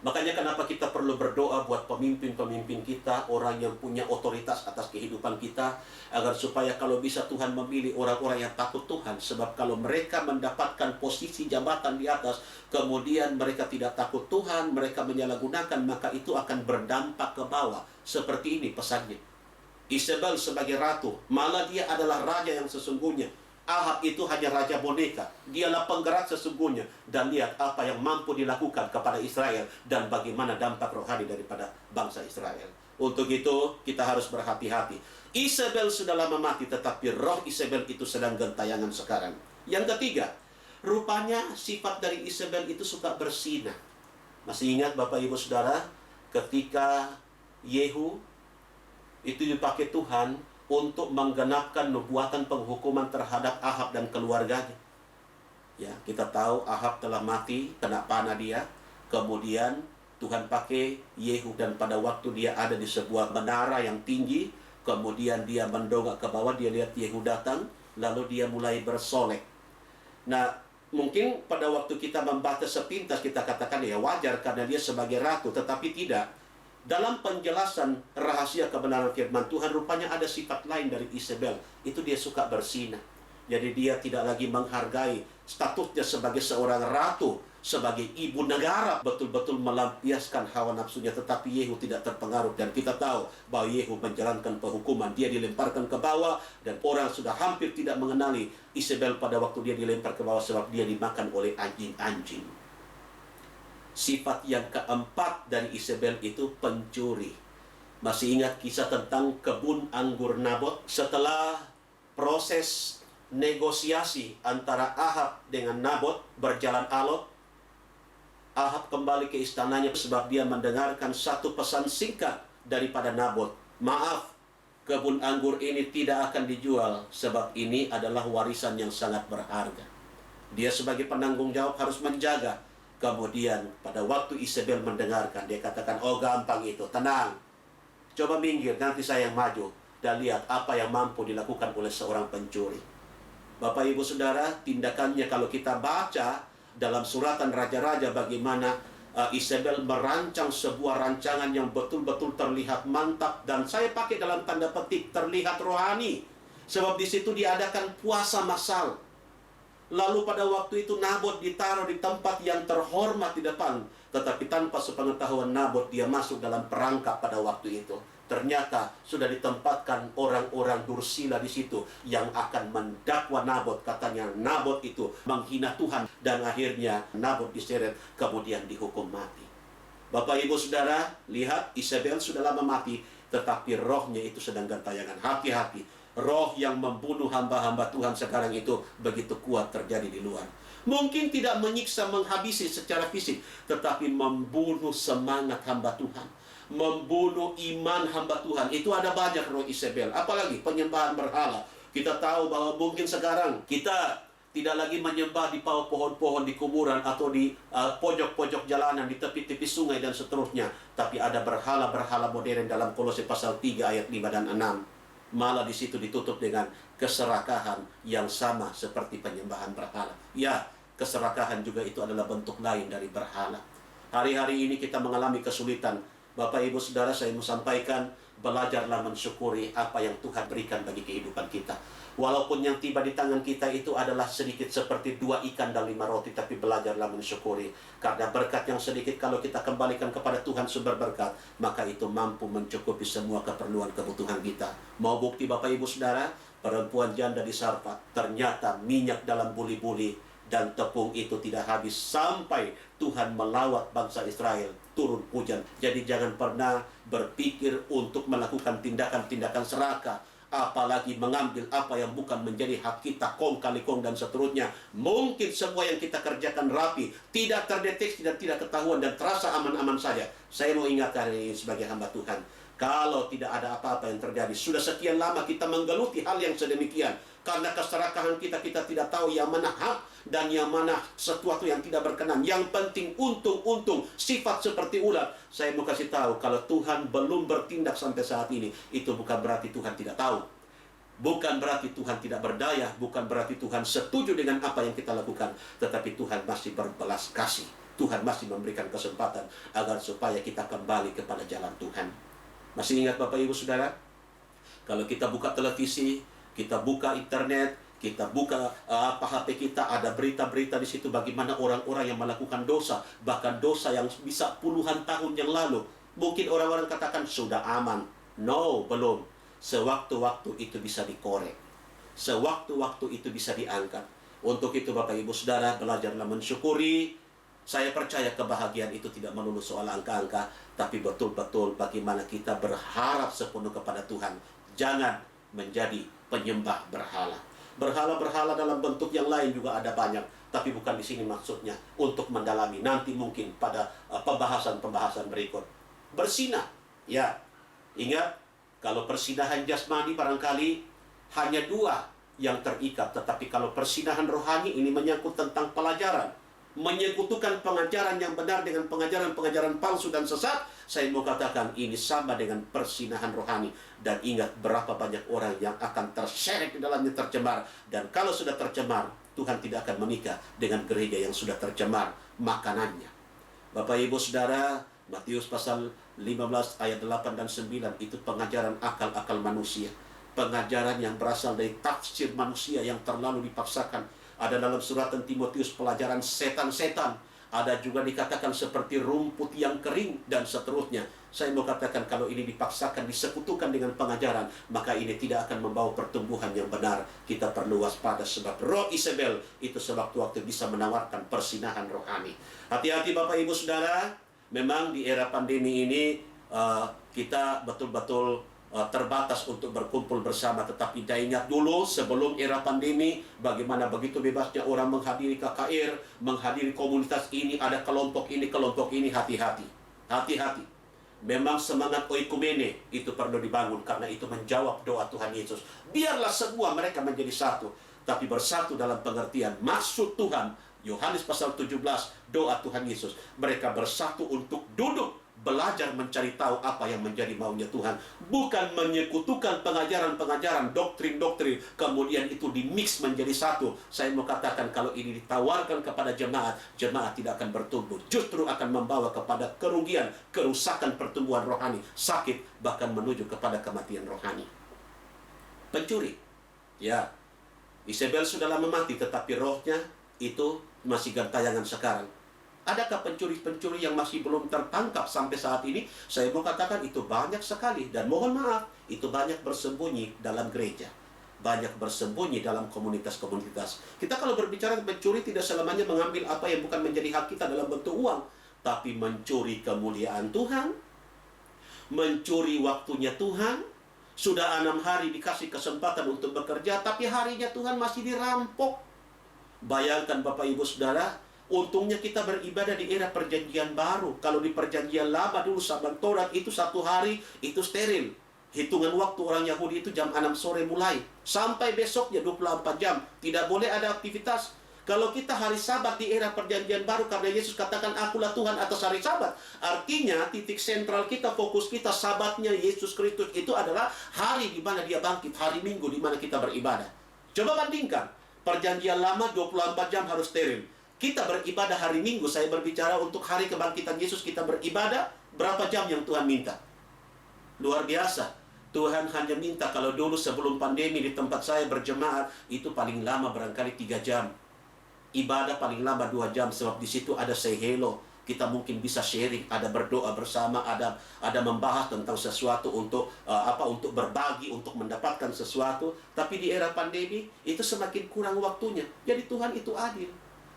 B: Makanya kenapa kita perlu berdoa buat pemimpin-pemimpin kita, orang yang punya otoritas atas kehidupan kita, agar supaya kalau bisa Tuhan memilih orang-orang yang takut Tuhan. Sebab kalau mereka mendapatkan posisi jabatan di atas, kemudian mereka tidak takut Tuhan, mereka menyalahgunakan, maka itu akan berdampak ke bawah. Seperti ini pesannya. Isabel sebagai ratu, malah dia adalah raja yang sesungguhnya. Ahab itu hanya raja boneka. Dialah penggerak sesungguhnya. Dan lihat apa yang mampu dilakukan kepada Israel dan bagaimana dampak rohani daripada bangsa Israel. Untuk itu kita harus berhati-hati. Isabel sudah lama mati, tetapi roh Isabel itu sedang gentayangan sekarang. Yang ketiga, rupanya sifat dari Isabel itu suka bersinah. Masih ingat Bapak Ibu Saudara, ketika Yehu itu dipakai Tuhan untuk menggenapkan nubuatan penghukuman terhadap Ahab dan keluarganya. Ya, kita tahu Ahab telah mati, kena panah dia. Kemudian Tuhan pakai Yehu, dan pada waktu dia ada di sebuah menara yang tinggi, kemudian dia mendongak ke bawah, dia lihat Yehu datang, lalu dia mulai bersolek. Nah, mungkin pada waktu kita membaca sepintas kita katakan ya wajar karena dia sebagai ratu, tetapi tidak. Dalam penjelasan rahasia kebenaran firman Tuhan, rupanya ada sifat lain dari Isabel. Itu dia suka bersinah. Jadi dia tidak lagi menghargai statusnya sebagai seorang ratu, sebagai ibu negara, betul-betul melampiaskan hawa nafsunya. Tetapi Yehu tidak terpengaruh. Dan kita tahu bahwa Yehu menjalankan penghukuman. Dia dilemparkan ke bawah, dan orang sudah hampir tidak mengenali Isabel pada waktu dia dilempar ke bawah, sebab dia dimakan oleh anjing-anjing. Sifat yang keempat dari Isabel itu pencuri. Masih ingat kisah tentang kebun anggur Nabot? Setelah proses negosiasi antara Ahab dengan Nabot berjalan alot, Ahab kembali ke istananya sebab dia mendengarkan satu pesan singkat daripada Nabot. Maaf, kebun anggur ini tidak akan dijual sebab ini adalah warisan yang sangat berharga. Dia sebagai penanggung jawab harus menjaga. Kemudian pada waktu Isabel mendengarkan, dia katakan, oh gampang itu, tenang. Coba minggir, nanti saya yang maju. Dan lihat apa yang mampu dilakukan oleh seorang pencuri. Bapak Ibu Saudara, tindakannya kalau kita baca dalam suratan Raja-Raja bagaimana Isabel merancang sebuah rancangan yang betul-betul terlihat mantap. Dan saya pakai dalam tanda petik terlihat rohani. Sebab di situ diadakan puasa massal. Lalu pada waktu itu Nabot ditaruh di tempat yang terhormat di depan. Tetapi tanpa sepengetahuan Nabot, dia masuk dalam perangkap pada waktu itu. Ternyata sudah ditempatkan orang-orang dursila di situ yang akan mendakwa Nabot. Katanya Nabot itu menghina Tuhan. Dan akhirnya Nabot diseret, kemudian dihukum mati. Bapak Ibu Saudara, lihat Isabel sudah lama mati, tetapi rohnya itu sedang gentayangan. Hati-hati. Roh yang membunuh hamba-hamba Tuhan sekarang itu begitu kuat terjadi di luar. Mungkin tidak menyiksa, menghabisi secara fisik, tetapi membunuh semangat hamba Tuhan, membunuh iman hamba Tuhan. Itu ada banyak roh Isabel. Apalagi penyembahan berhala. Kita tahu bahwa mungkin sekarang kita tidak lagi menyembah di bawah pohon-pohon di kuburan atau di pojok-pojok jalanan, di tepi-tepi sungai dan seterusnya. Tapi ada berhala-berhala modern dalam Kolose pasal 3 ayat 5 dan 6. Malah di situ ditutup dengan keserakahan yang sama seperti penyembahan berhala. Ya, keserakahan juga itu adalah bentuk lain dari berhala. Hari-hari ini kita mengalami kesulitan. Bapak Ibu Saudara, saya mau sampaikan belajarlah mensyukuri apa yang Tuhan berikan bagi kehidupan kita. Walaupun yang tiba di tangan kita itu adalah sedikit seperti 2 ikan dan 5 roti, tapi belajarlah mensyukuri. Karena berkat yang sedikit kalau kita kembalikan kepada Tuhan sumber berkat, maka itu mampu mencukupi semua keperluan kebutuhan kita. Mau bukti Bapak Ibu Saudara? Perempuan janda di Sarfat, ternyata minyak dalam buli-buli dan tepung itu tidak habis sampai Tuhan melawat bangsa Israel, turun hujan. Jadi jangan pernah berpikir untuk melakukan tindakan-tindakan serakah, apalagi mengambil apa yang bukan menjadi hak kita, kong kali kong dan seterusnya. Mungkin semua yang kita kerjakan rapi, tidak terdeteksi dan tidak ketahuan dan terasa aman-aman saja. Saya mau ingatkan ini sebagai hamba Tuhan, kalau tidak ada apa-apa yang terjadi, sudah sekian lama kita menggeluti hal yang sedemikian. Karena keserakahan kita tidak tahu yang mana hak dan yang mana sesuatu yang tidak berkenan. Yang penting untung-untung, sifat seperti ular. Saya mau kasih tahu, kalau Tuhan belum bertindak sampai saat ini, itu bukan berarti Tuhan tidak tahu. Bukan berarti Tuhan tidak berdaya, bukan berarti Tuhan setuju dengan apa yang kita lakukan. Tetapi Tuhan masih berbelas kasih. Tuhan masih memberikan kesempatan agar supaya kita kembali kepada jalan Tuhan. Masih ingat Bapak Ibu Saudara? Kalau kita buka televisi, kita buka internet, kita buka HP kita, ada berita-berita di situ bagaimana orang-orang yang melakukan dosa, bahkan dosa yang bisa puluhan tahun yang lalu. Mungkin orang-orang katakan sudah aman. No, belum. Sewaktu-waktu itu bisa dikorek. Sewaktu-waktu itu bisa diangkat. Untuk itu Bapak Ibu Saudara, belajarlah mensyukuri. Saya percaya kebahagiaan itu tidak melulu soal angka-angka, tapi betul-betul bagaimana kita berharap sepenuh kepada Tuhan. Jangan menjadi penyembah berhala. Berhala-berhala dalam bentuk yang lain juga ada banyak, tapi bukan di sini maksudnya untuk mendalami. Nanti mungkin pada pembahasan-pembahasan berikut. Bersinah, ya. Ingat, kalau persinahan jasmani barangkali hanya 2 yang terikat, tetapi kalau persinahan rohani ini menyangkut tentang pelajaran. Menyekutukan pengajaran yang benar dengan pengajaran-pengajaran palsu dan sesat. Saya mau katakan ini sama dengan persinahan rohani. Dan ingat berapa banyak orang yang akan terseret di dalamnya, tercemar. Dan kalau sudah tercemar, Tuhan tidak akan menikah dengan gereja yang sudah tercemar makanannya. Bapak Ibu Saudara, Matius pasal 15 ayat 8 dan 9 itu pengajaran akal-akal manusia. Pengajaran yang berasal dari tafsir manusia yang terlalu dipaksakan. Ada dalam suratan Timotius pelajaran setan-setan. Ada juga dikatakan seperti rumput yang kering dan seterusnya. Saya mau katakan kalau ini dipaksakan, disekutukan dengan pengajaran, maka ini tidak akan membawa pertumbuhan yang benar. Kita perlu waspada sebab roh Isabel itu sewaktu-waktu bisa menawarkan persinahan rohani. Hati-hati Bapak Ibu Saudara. Memang di era pandemi ini kita betul-betul terbatas untuk berkumpul bersama. Tetapi saya ingat dulu sebelum era pandemi, bagaimana begitu bebasnya orang menghadiri KKR, menghadiri komunitas ini, ada kelompok ini, hati-hati. Hati-hati. Memang semangat oikumene itu perlu dibangun, karena itu menjawab doa Tuhan Yesus. Biarlah semua mereka menjadi satu, tapi bersatu dalam pengertian maksud Tuhan. Yohanes pasal 17, doa Tuhan Yesus. Mereka bersatu untuk duduk belajar mencari tahu apa yang menjadi maunya Tuhan. Bukan menyekutukan pengajaran-pengajaran, doktrin-doktrin, kemudian itu dimix menjadi satu. Saya mau katakan kalau ini ditawarkan kepada jemaat, jemaat tidak akan bertumbuh. Justru akan membawa kepada kerugian, kerusakan pertumbuhan rohani, sakit, bahkan menuju kepada kematian rohani. Pencuri. Ya, Isabel sudah lama mati, tetapi rohnya itu masih gentayangan sekarang. Adakah pencuri-pencuri yang masih belum tertangkap sampai saat ini? Saya mau katakan itu banyak sekali. Dan mohon maaf, itu banyak bersembunyi dalam gereja. Banyak bersembunyi dalam komunitas-komunitas. Kita kalau berbicara pencuri tidak selamanya mengambil apa yang bukan menjadi hak kita dalam bentuk uang. Tapi mencuri kemuliaan Tuhan. Mencuri waktunya Tuhan. Sudah 6 hari dikasih kesempatan untuk bekerja, tapi harinya Tuhan masih dirampok. Bayangkan Bapak Ibu Saudara, untungnya kita beribadah di era perjanjian baru. Kalau di perjanjian lama dulu Sabat Taurat itu 1 hari itu steril. Hitungan waktu orang Yahudi itu jam 6 sore mulai sampai besoknya 24 jam. Tidak boleh ada aktivitas. Kalau kita hari Sabat di era perjanjian baru, karena Yesus katakan akulah Tuhan atas hari Sabat. Artinya titik sentral kita, fokus kita, Sabatnya Yesus Kristus itu adalah hari di mana dia bangkit. Hari Minggu di mana kita beribadah. Coba bandingkan. Perjanjian lama 24 jam harus steril. Kita beribadah hari Minggu, saya berbicara untuk hari kebangkitan Yesus, kita beribadah berapa jam yang Tuhan minta? Luar biasa. Tuhan hanya minta, kalau dulu sebelum pandemi di tempat saya berjemaat, itu paling lama barangkali 3 jam. Ibadah paling lama 2 jam, sebab di situ ada say hello. Kita mungkin bisa sharing, ada berdoa bersama, ada membahas tentang sesuatu untuk untuk berbagi, untuk mendapatkan sesuatu. Tapi di era pandemi itu semakin kurang waktunya. Jadi Tuhan itu adil.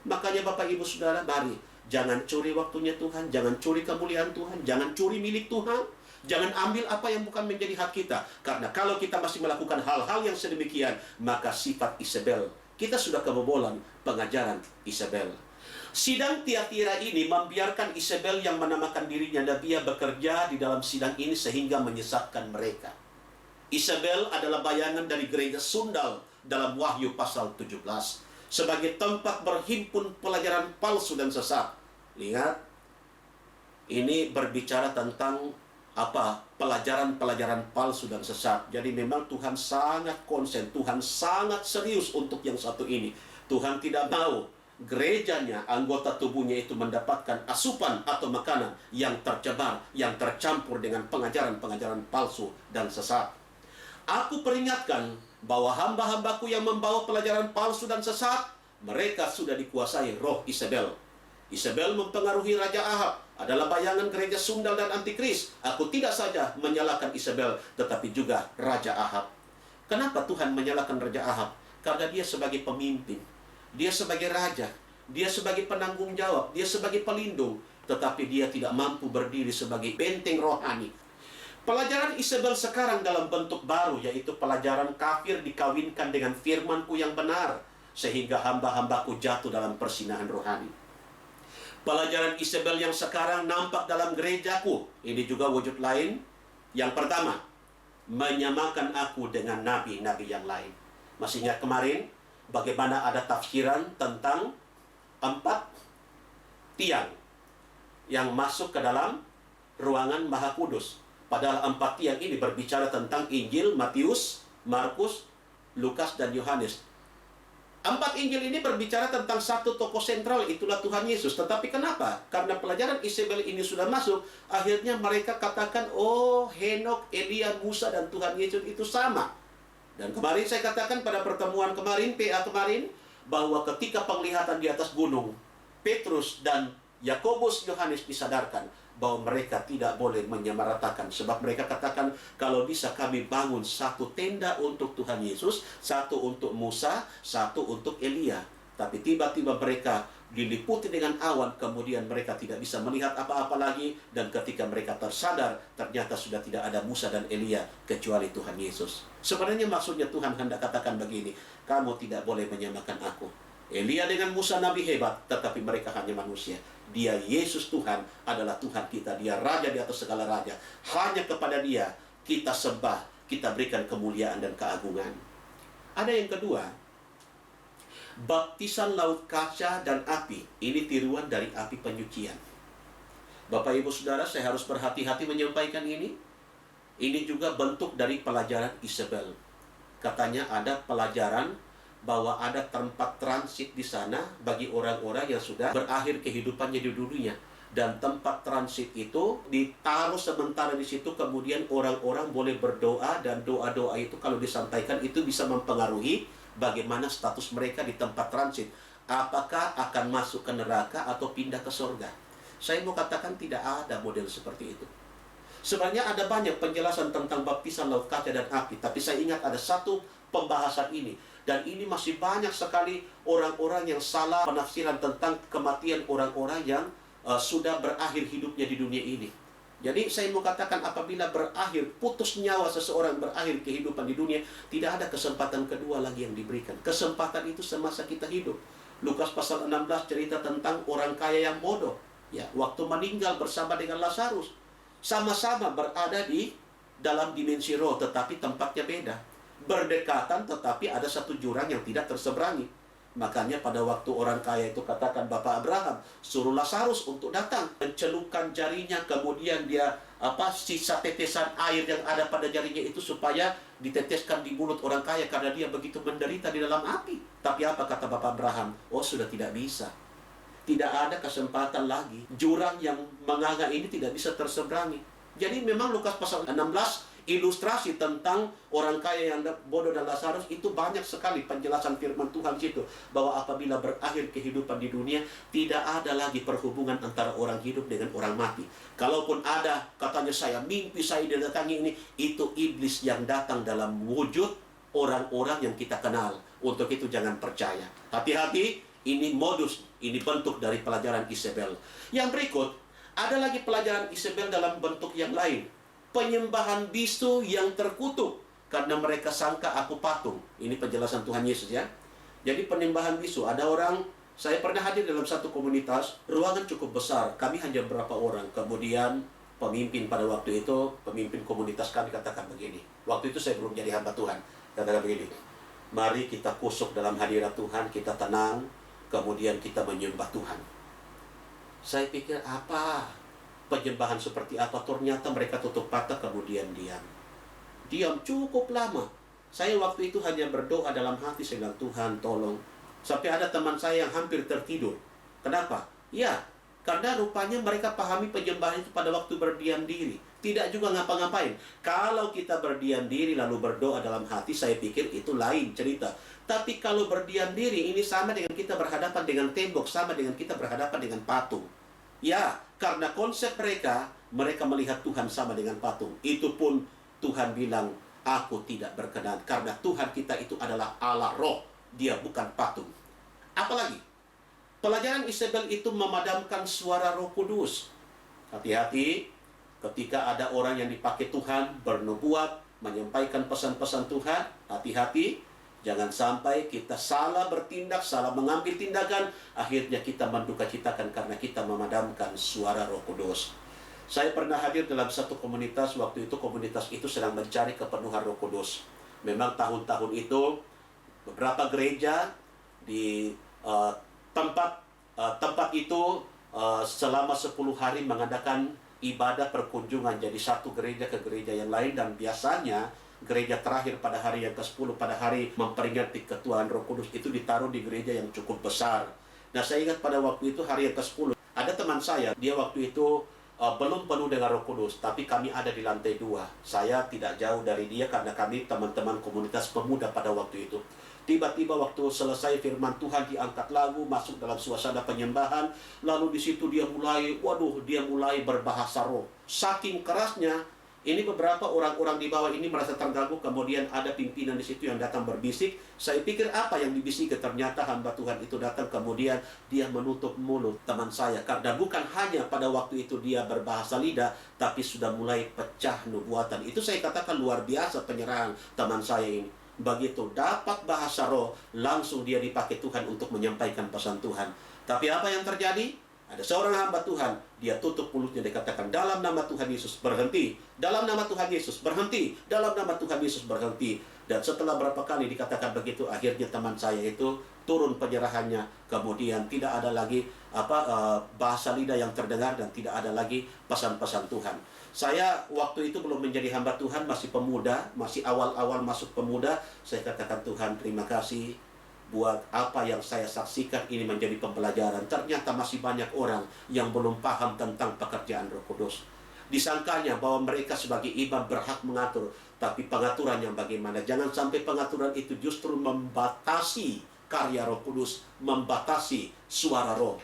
B: Makanya Bapak Ibu Saudara, mari jangan curi waktunya Tuhan, jangan curi kemuliaan Tuhan, jangan curi milik Tuhan, jangan ambil apa yang bukan menjadi hak kita. Karena kalau kita masih melakukan hal-hal yang sedemikian, maka sifat Isabel, kita sudah kebobolan pengajaran Isabel. Sidang Tiatira ini membiarkan Isabel yang menamakan dirinya Nabiya bekerja di dalam sidang ini sehingga menyesatkan mereka. Isabel adalah bayangan dari gereja sundal dalam Wahyu pasal 17 sebagai tempat berhimpun pelajaran palsu dan sesat. Lihat, ini berbicara tentang pelajaran-pelajaran palsu dan sesat. Jadi memang Tuhan sangat konsen, Tuhan sangat serius untuk yang satu ini. Tuhan tidak mau gerejanya, anggota tubuhnya itu mendapatkan asupan atau makanan yang tercemar, yang tercampur dengan pengajaran-pengajaran palsu dan sesat. Aku peringatkan bahwa hamba-hambaku yang membawa pelajaran palsu dan sesat, mereka sudah dikuasai roh Isabel. Isabel mempengaruhi Raja Ahab, adalah bayangan gereja sundal dan antikris. Aku tidak saja menyalahkan Isabel, tetapi juga Raja Ahab. Kenapa Tuhan menyalahkan Raja Ahab? Karena dia sebagai pemimpin, dia sebagai raja, dia sebagai penanggung jawab, dia sebagai pelindung, tetapi dia tidak mampu berdiri sebagai benteng rohani. Pelajaran Isabel sekarang dalam bentuk baru, yaitu pelajaran kafir dikawinkan dengan firman-Ku yang benar, sehingga hamba-hambaku jatuh dalam persinahan rohani. Pelajaran Isabel yang sekarang nampak dalam gerejaku, ini juga wujud lain. Yang pertama, menyamakan aku dengan nabi-nabi yang lain. Masih ingat kemarin bagaimana ada tafsiran tentang 4 tiang yang masuk ke dalam ruangan Maha Kudus. Padahal 4 tiang ini berbicara tentang Injil Matius, Markus, Lukas, dan Yohanes. 4 Injil ini berbicara tentang satu tokoh sentral, itulah Tuhan Yesus. Tetapi kenapa? Karena pelajaran Isabel ini sudah masuk, akhirnya mereka katakan, oh, Henok, Elia, Musa, dan Tuhan Yesus itu sama. Dan kemarin saya katakan pada pertemuan kemarin, PA kemarin, bahwa ketika penglihatan di atas gunung, Petrus dan Yakobus, Yohanes disadarkan bahwa mereka tidak boleh menyamaratakan. Sebab mereka katakan, kalau bisa kami bangun satu tenda untuk Tuhan Yesus, satu untuk Musa, satu untuk Elia. Tapi tiba-tiba mereka diliputi dengan awan, kemudian mereka tidak bisa melihat apa-apa lagi, dan ketika mereka tersadar, ternyata sudah tidak ada Musa dan Elia, kecuali Tuhan Yesus. Sebenarnya maksudnya Tuhan hendak katakan begini, kamu tidak boleh menyamakan aku. Elia dengan Musa nabi hebat, tetapi mereka hanya manusia. Dia Yesus Tuhan adalah Tuhan kita, dia Raja di atas segala raja. Hanya kepada dia kita sembah, kita berikan kemuliaan dan keagungan. Ada yang kedua, baptisan laut kaca dan api. Ini tiruan dari api penyucian. Bapak Ibu Saudara, saya harus berhati-hati menyampaikan ini. Ini juga bentuk dari pelajaran Isabel. Katanya ada pelajaran bahwa ada tempat transit di sana bagi orang-orang yang sudah berakhir kehidupannya di dunia. Dan tempat transit itu ditaruh sementara di situ, kemudian orang-orang boleh berdoa, dan doa-doa itu kalau disampaikan itu bisa mempengaruhi bagaimana status mereka di tempat transit. Apakah akan masuk ke neraka atau pindah ke surga? Saya mau katakan tidak ada model seperti itu. Sebenarnya ada banyak penjelasan tentang baptisan laut kaca dan api, tapi saya ingat ada satu pembahasan ini. Dan ini masih banyak sekali orang-orang yang salah penafsiran tentang kematian orang-orang yang sudah berakhir hidupnya di dunia ini. Jadi saya mau katakan, apabila berakhir, putus nyawa seseorang, berakhir kehidupan di dunia, tidak ada kesempatan kedua lagi yang diberikan. Kesempatan itu semasa kita hidup. Lukas pasal 16 cerita tentang orang kaya yang bodoh. Ya, waktu meninggal bersama dengan Lazarus, sama-sama berada di dalam dimensi roh, tetapi tempatnya beda. Berdekatan, tetapi ada satu jurang yang tidak terseberangi. Makanya pada waktu orang kaya itu katakan, Bapak Abraham, suruh Lazarus untuk datang, mencelupkan jarinya, kemudian dia sisa tetesan air yang ada pada jarinya itu supaya diteteskan di mulut orang kaya, karena dia begitu menderita di dalam api. Tapi apa kata Bapak Abraham? Oh, sudah tidak bisa. Tidak ada kesempatan lagi. Jurang yang menganga ini tidak bisa terseberangi. Jadi memang Lukas pasal 16 ilustrasi tentang orang kaya yang bodoh dan Lazarus itu banyak sekali penjelasan firman Tuhan situ, bahwa apabila berakhir kehidupan di dunia, tidak ada lagi perhubungan antara orang hidup dengan orang mati. Kalaupun ada, katanya saya mimpi saya didatangi ini, itu iblis yang datang dalam wujud orang-orang yang kita kenal. Untuk itu jangan percaya. Hati-hati, ini modus, ini bentuk dari pelajaran Isabel. Yang berikut, ada lagi pelajaran Isabel dalam bentuk yang lain. Penyembahan bisu yang terkutuk karena mereka sangka aku patung. Ini penjelasan Tuhan Yesus ya. Jadi penyembahan bisu, ada orang, saya pernah hadir dalam satu komunitas, ruangan cukup besar, kami hanya berapa orang. Kemudian pemimpin pada waktu itu, pemimpin komunitas kami katakan begini. Waktu itu saya belum jadi hamba Tuhan. Katakan begini, mari kita kusuk dalam hadirat Tuhan, kita tenang, kemudian kita menyembah Tuhan. Saya pikir apa? Penyembahan seperti apa? Ternyata mereka tutup mata kemudian diam. Diam cukup lama. Saya waktu itu hanya berdoa dalam hati, saya bilang, Tuhan tolong. Sampai ada teman saya yang hampir tertidur. Kenapa? Ya, karena rupanya mereka pahami penyembahan itu pada waktu berdiam diri. Tidak juga ngapa-ngapain. Kalau kita berdiam diri lalu berdoa dalam hati, saya pikir itu lain cerita. Tapi kalau berdiam diri, ini sama dengan kita berhadapan dengan tembok, sama dengan kita berhadapan dengan patung. Ya, karena konsep mereka melihat Tuhan sama dengan patung. Itu pun Tuhan bilang, aku tidak berkenan. Karena Tuhan kita itu adalah Allah roh. Dia bukan patung. Apalagi, pelajaran Isabel itu memadamkan suara Roh Kudus. Hati-hati, ketika ada orang yang dipakai Tuhan, bernubuat, menyampaikan pesan-pesan Tuhan, hati-hati. Jangan sampai kita salah bertindak, salah mengambil tindakan, akhirnya kita menduka-citakan karena kita memadamkan suara Roh Kudus. Saya pernah hadir dalam satu komunitas, waktu itu komunitas itu sedang mencari kepenuhan Roh Kudus. Memang tahun-tahun itu, beberapa gereja di tempat itu selama 10 hari mengadakan ibadah perkunjungan. Jadi satu gereja ke gereja yang lain, dan biasanya gereja terakhir pada hari yang ke-10, pada hari memperingati ketuaan Roh Kudus, itu ditaruh di gereja yang cukup besar. Nah, saya ingat pada waktu itu hari yang ke-10, ada teman saya, dia waktu itu belum penuh dengan Roh Kudus, tapi kami ada di lantai 2. Saya tidak jauh dari dia karena kami teman-teman komunitas pemuda pada waktu itu. Tiba-tiba waktu selesai firman Tuhan, diangkat lagu, masuk dalam suasana penyembahan, lalu di situ dia mulai berbahasa roh. Saking kerasnya, ini beberapa orang-orang di bawah ini merasa terganggu, kemudian ada pimpinan di situ yang datang berbisik. Saya pikir apa yang dibisik, ternyata hamba Tuhan itu datang, kemudian dia menutup mulut teman saya. Karena bukan hanya pada waktu itu dia berbahasa lidah, tapi sudah mulai pecah nubuatan. Itu saya katakan luar biasa penyerahan teman saya ini. Begitu dapat bahasa roh, langsung dia dipakai Tuhan untuk menyampaikan pesan Tuhan. Tapi apa yang terjadi? Ada seorang hamba Tuhan, dia tutup mulutnya, dikatakan dalam nama Tuhan Yesus berhenti, dalam nama Tuhan Yesus berhenti, dalam nama Tuhan Yesus berhenti. Dan setelah berapa kali dikatakan begitu, akhirnya teman saya itu turun penyerahannya, kemudian tidak ada lagi bahasa lidah yang terdengar, dan tidak ada lagi pesan-pesan Tuhan. Saya waktu itu belum menjadi hamba Tuhan, masih pemuda, masih awal-awal masuk pemuda. Saya katakan, Tuhan terima kasih buat apa yang saya saksikan ini menjadi pembelajaran. Ternyata masih banyak orang yang belum paham tentang pekerjaan Roh Kudus. Disangkanya bahwa mereka sebagai imam berhak mengatur, tapi pengaturan yang bagaimana? Jangan sampai pengaturan itu justru membatasi karya Roh Kudus, membatasi suara roh.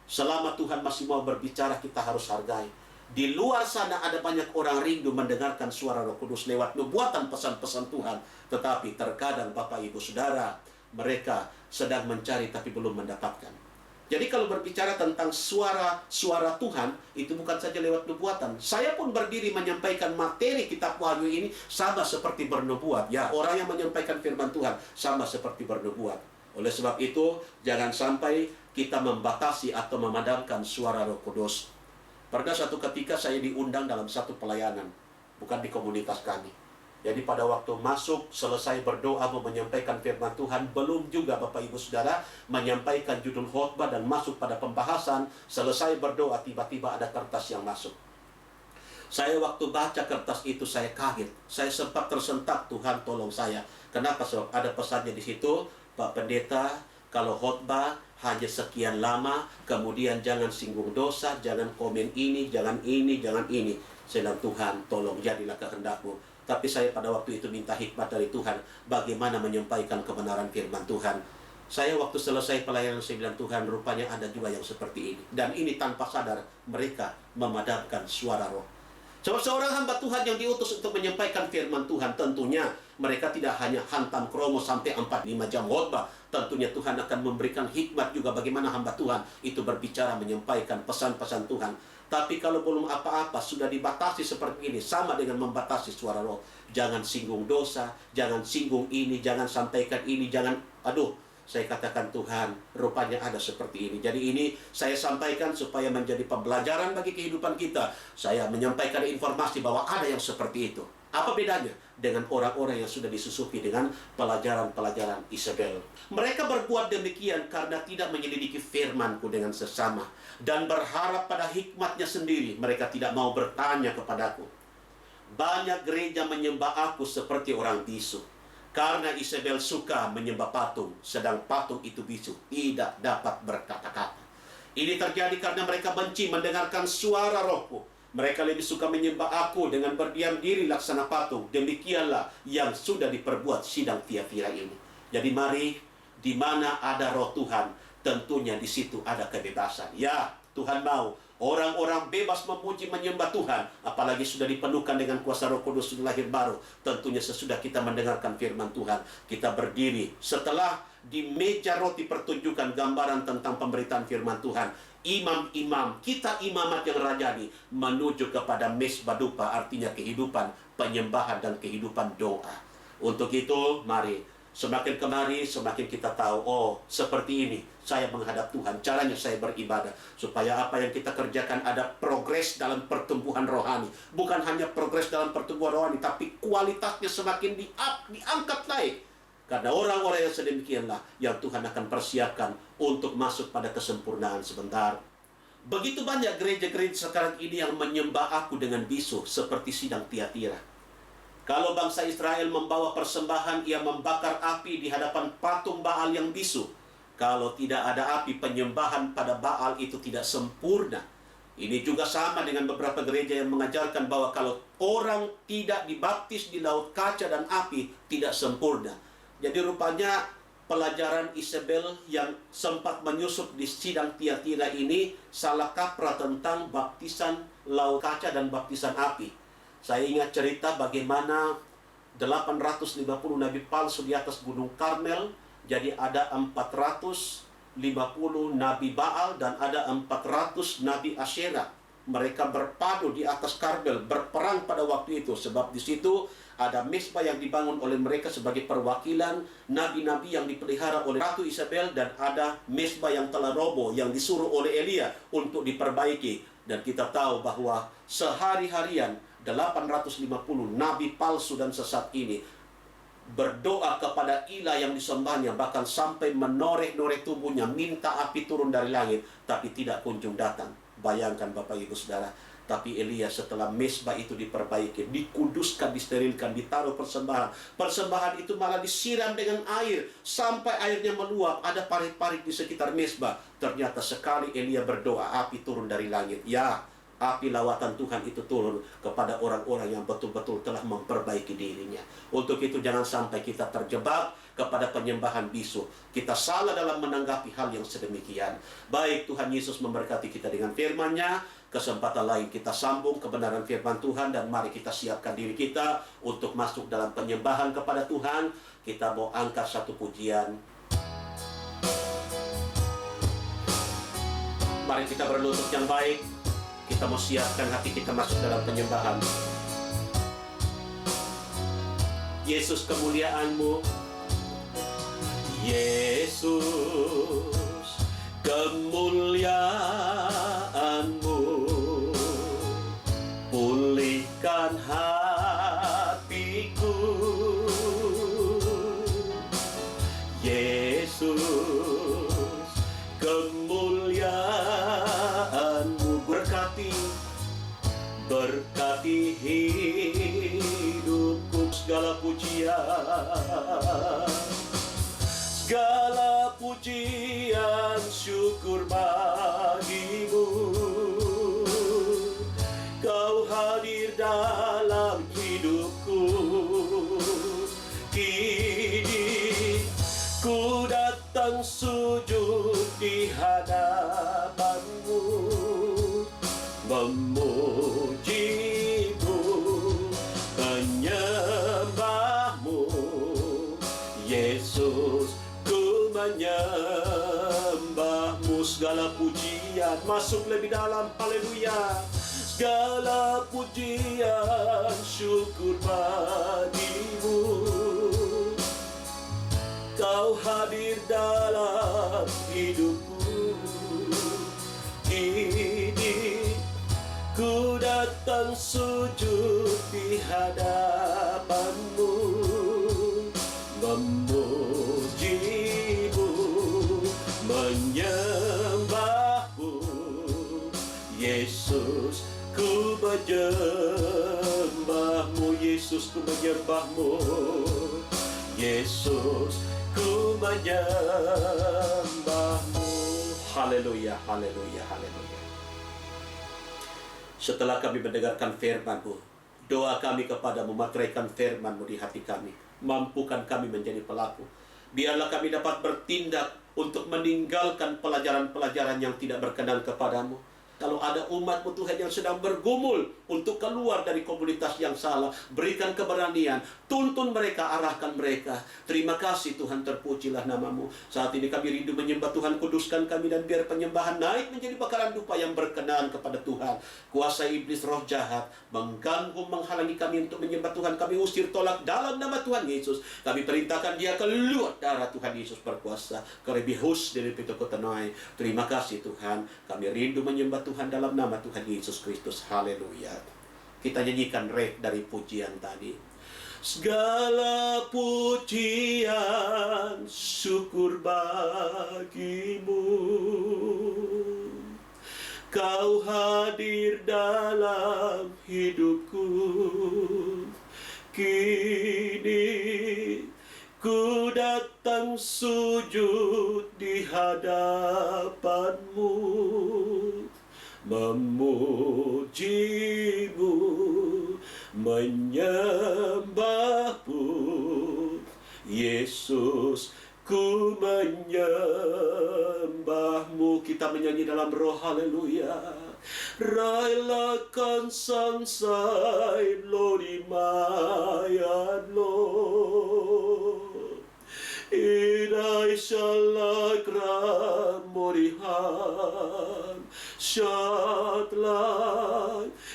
B: Selama Tuhan masih mau berbicara, kita harus hargai. Di luar sana ada banyak orang rindu mendengarkan suara Roh Kudus lewat nubuatan pesan-pesan Tuhan. Tetapi terkadang Bapak Ibu Saudara, mereka sedang mencari tapi belum mendapatkan. Jadi kalau berbicara tentang suara Tuhan, itu bukan saja lewat nubuatan. Saya pun berdiri menyampaikan materi kitab Wahyu ini sama seperti bernubuat. Ya, orang yang menyampaikan firman Tuhan sama seperti bernubuat. Oleh sebab itu, jangan sampai kita membatasi atau memadamkan suara Roh Kudus. Pernah satu ketika saya diundang dalam satu pelayanan, bukan di komunitas kami. Jadi pada waktu masuk, selesai berdoa mau menyampaikan firman Tuhan, belum juga Bapak Ibu Saudara menyampaikan judul khotbah dan masuk pada pembahasan, selesai berdoa tiba-tiba ada kertas yang masuk. Saya waktu baca kertas itu saya kaget, saya sempat tersentak, Tuhan tolong saya. Kenapa? Sebab ada pesannya di situ, Pak Pendeta, kalau khotbah hanya sekian lama, kemudian jangan singgung dosa, jangan komen ini, jangan ini, jangan ini. Saya bilang, Tuhan, tolong jadilah kehendak-Mu. Tapi saya pada waktu itu minta hikmat dari Tuhan, bagaimana menyampaikan kebenaran firman Tuhan. Saya waktu selesai pelayanan, saya bilang, Tuhan, rupanya ada juga yang seperti ini. Dan ini tanpa sadar mereka memadamkan suara roh. Sebab seorang hamba Tuhan yang diutus untuk menyampaikan firman Tuhan, tentunya mereka tidak hanya hantam kromo sampai 4-5 jam khotbah. Tentunya Tuhan akan memberikan hikmat juga bagaimana hamba Tuhan itu berbicara, menyampaikan pesan-pesan Tuhan. Tapi kalau belum apa-apa, sudah dibatasi seperti ini, sama dengan membatasi suara roh. Jangan singgung dosa, jangan singgung ini, jangan sampaikan ini, jangan... Aduh, saya katakan, Tuhan, rupanya ada seperti ini. Jadi ini saya sampaikan supaya menjadi pembelajaran bagi kehidupan kita. Saya menyampaikan informasi bahwa ada yang seperti itu. Apa bedanya dengan orang-orang yang sudah disusupi dengan pelajaran-pelajaran Isabel? Mereka berbuat demikian karena tidak menyelidiki firman-Ku dengan sesama. Dan berharap pada hikmatnya sendiri. Mereka tidak mau bertanya kepadaku. Banyak gereja menyembah aku seperti orang bisu. Karena Isabel suka menyembah patung, sedang patung itu bisu, tidak dapat berkata-kata. Ini terjadi karena mereka benci mendengarkan suara rohku. Mereka lebih suka menyembah aku dengan berdiam diri laksana patung. Demikianlah yang sudah diperbuat sidang Tiatira ini. Jadi mari, di mana ada roh Tuhan, tentunya di situ ada kebebasan. Ya, Tuhan mau orang-orang bebas memuji menyembah Tuhan, apalagi sudah dipenuhkan dengan kuasa Roh Kudus, sudah lahir baru. Tentunya sesudah kita mendengarkan firman Tuhan, kita berdiri. Setelah di meja roti pertunjukan gambaran tentang pemberitaan firman Tuhan, imam-imam, kita imamat yang rajani, menuju kepada mesbah dupa, artinya kehidupan penyembahan dan kehidupan doa. Untuk itu, mari, semakin kemari, semakin kita tahu, oh, seperti ini saya menghadap Tuhan, caranya saya beribadah, supaya apa yang kita kerjakan ada progres dalam pertumbuhan rohani. Bukan hanya progres dalam pertumbuhan rohani, tapi kualitasnya semakin diangkat naik. Karena orang-orang yang sedemikianlah yang Tuhan akan persiapkan untuk masuk pada kesempurnaan sebentar. Begitu banyak gereja-gereja sekarang ini yang menyembah aku dengan bisu, seperti sidang Tiatira. Kalau bangsa Israel membawa persembahan, ia membakar api di hadapan patung Baal yang bisu. Kalau tidak ada api, penyembahan pada Baal itu tidak sempurna. Ini juga sama dengan beberapa gereja yang mengajarkan bahwa kalau orang tidak dibaptis di laut kaca dan api, tidak sempurna. Jadi rupanya pelajaran Isabel yang sempat menyusup di sidang Tiatira ini salah kaprah tentang baptisan laut kaca dan baptisan api. Saya ingat cerita bagaimana 850 nabi palsu di atas Gunung Karmel. Jadi ada 450 nabi Baal dan ada 400 nabi Asyera. Mereka berpadu di atas Karmel, berperang pada waktu itu. Sebab di situ ada mesbah yang dibangun oleh mereka sebagai perwakilan nabi-nabi yang dipelihara oleh Ratu Isabel. Dan ada mesbah yang telah roboh, yang disuruh oleh Elia untuk diperbaiki. Dan kita tahu bahwa sehari-harian 850 nabi palsu dan sesat ini berdoa kepada ilah yang disembahnya, bahkan sampai menoreh-noreh tubuhnya, minta api turun dari langit, tapi tidak kunjung datang. Bayangkan Bapak Ibu Saudara. Tapi Elia setelah mesbah itu diperbaiki, dikuduskan, disterilkan, ditaruh persembahan. Persembahan itu malah disiram dengan air, sampai airnya meluap, ada parit-parit di sekitar mesbah. Ternyata sekali Elia berdoa, api turun dari langit. Ya, api lawatan Tuhan itu turun kepada orang-orang yang betul-betul telah memperbaiki dirinya. Untuk itu jangan sampai kita terjebak kepada penyembahan bisu. Kita salah dalam menanggapi hal yang sedemikian. Baik, Tuhan Yesus memberkati kita dengan firman-Nya. Kesempatan lain kita sambung kebenaran firman Tuhan, dan mari kita siapkan diri kita untuk masuk dalam penyembahan kepada Tuhan. Kita mau angkat satu pujian. Mari kita berlutut yang baik. Kita mau siapkan hati kita masuk dalam penyembahan. Yesus, kemuliaan-Mu. Yesus, kemuliaan-Mu. Pulihkan hatiku. Yesus, kemuliaan-Mu. Berkati hidupku. Segala pujian syukur bagimu. Kau hadir sujud di hadapan-Mu, memuji-Mu, menyembah-Mu. Yesus, ku menyembah-Mu. Segala pujian masuk lebih dalam, haleluya. Segala pujian syukur bagi-Mu. Kau hadir dalam hidupku. Ini ku datang sujud di hadapan-Mu, memuji-Mu, menyembah-Mu. Yesus, ku menyembah-Mu. Yesus, ku menyembah-Mu. Yesus, ku menyembah-Mu. Haleluya, haleluya, haleluya. Setelah kami mendengarkan firman-Mu, doa kami kepadamu, materaikan firman-Mu di hati kami. Mampukan kami menjadi pelaku. Biarlah kami dapat bertindak untuk meninggalkan pelajaran-pelajaran yang tidak berkenan kepadamu. Kalau ada umat-Mu Tuhan yang sedang bergumul untuk keluar dari komunitas yang salah, berikan keberanian, tuntun mereka, arahkan mereka. Terima kasih Tuhan, terpujilah nama-Mu. Saat ini kami rindu menyembah Tuhan, kuduskan kami dan biar penyembahan naik menjadi bakaran dupa yang berkenan kepada Tuhan. Kuasa iblis roh jahat mengganggu, menghalangi kami untuk menyembah Tuhan, kami usir tolak dalam nama Tuhan Yesus. Kami perintahkan dia keluar, darah Tuhan Yesus berkuasa. Kerebihus dari pitokotanai. Terima kasih Tuhan, kami rindu menyembah Tuhan dalam nama Tuhan Yesus Kristus. Haleluya. Kita nyanyikan ref dari pujian tadi. Segala pujian syukur bagi-Mu. Kau hadir dalam hidupku. Kini ku datang sujud di hadapan-Mu, memuji-Mu, menyembah-Mu. Yesus, ku menyembah-Mu. Kita menyanyi dalam roh, haleluya. Railakan sansai lo di mayan lo. Idai shalakra morihan Shatlan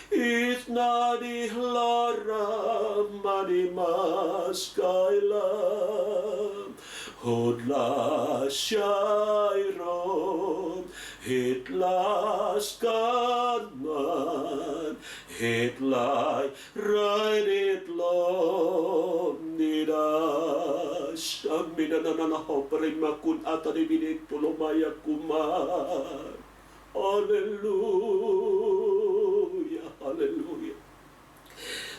B: Isnadi hlara Madimas kailam Hodla shairon Hitlas kanman Hitlai raidit lom nidas Amina nananaho perimakun atari bidik tulomaya kuman. Haleluya, haleluya.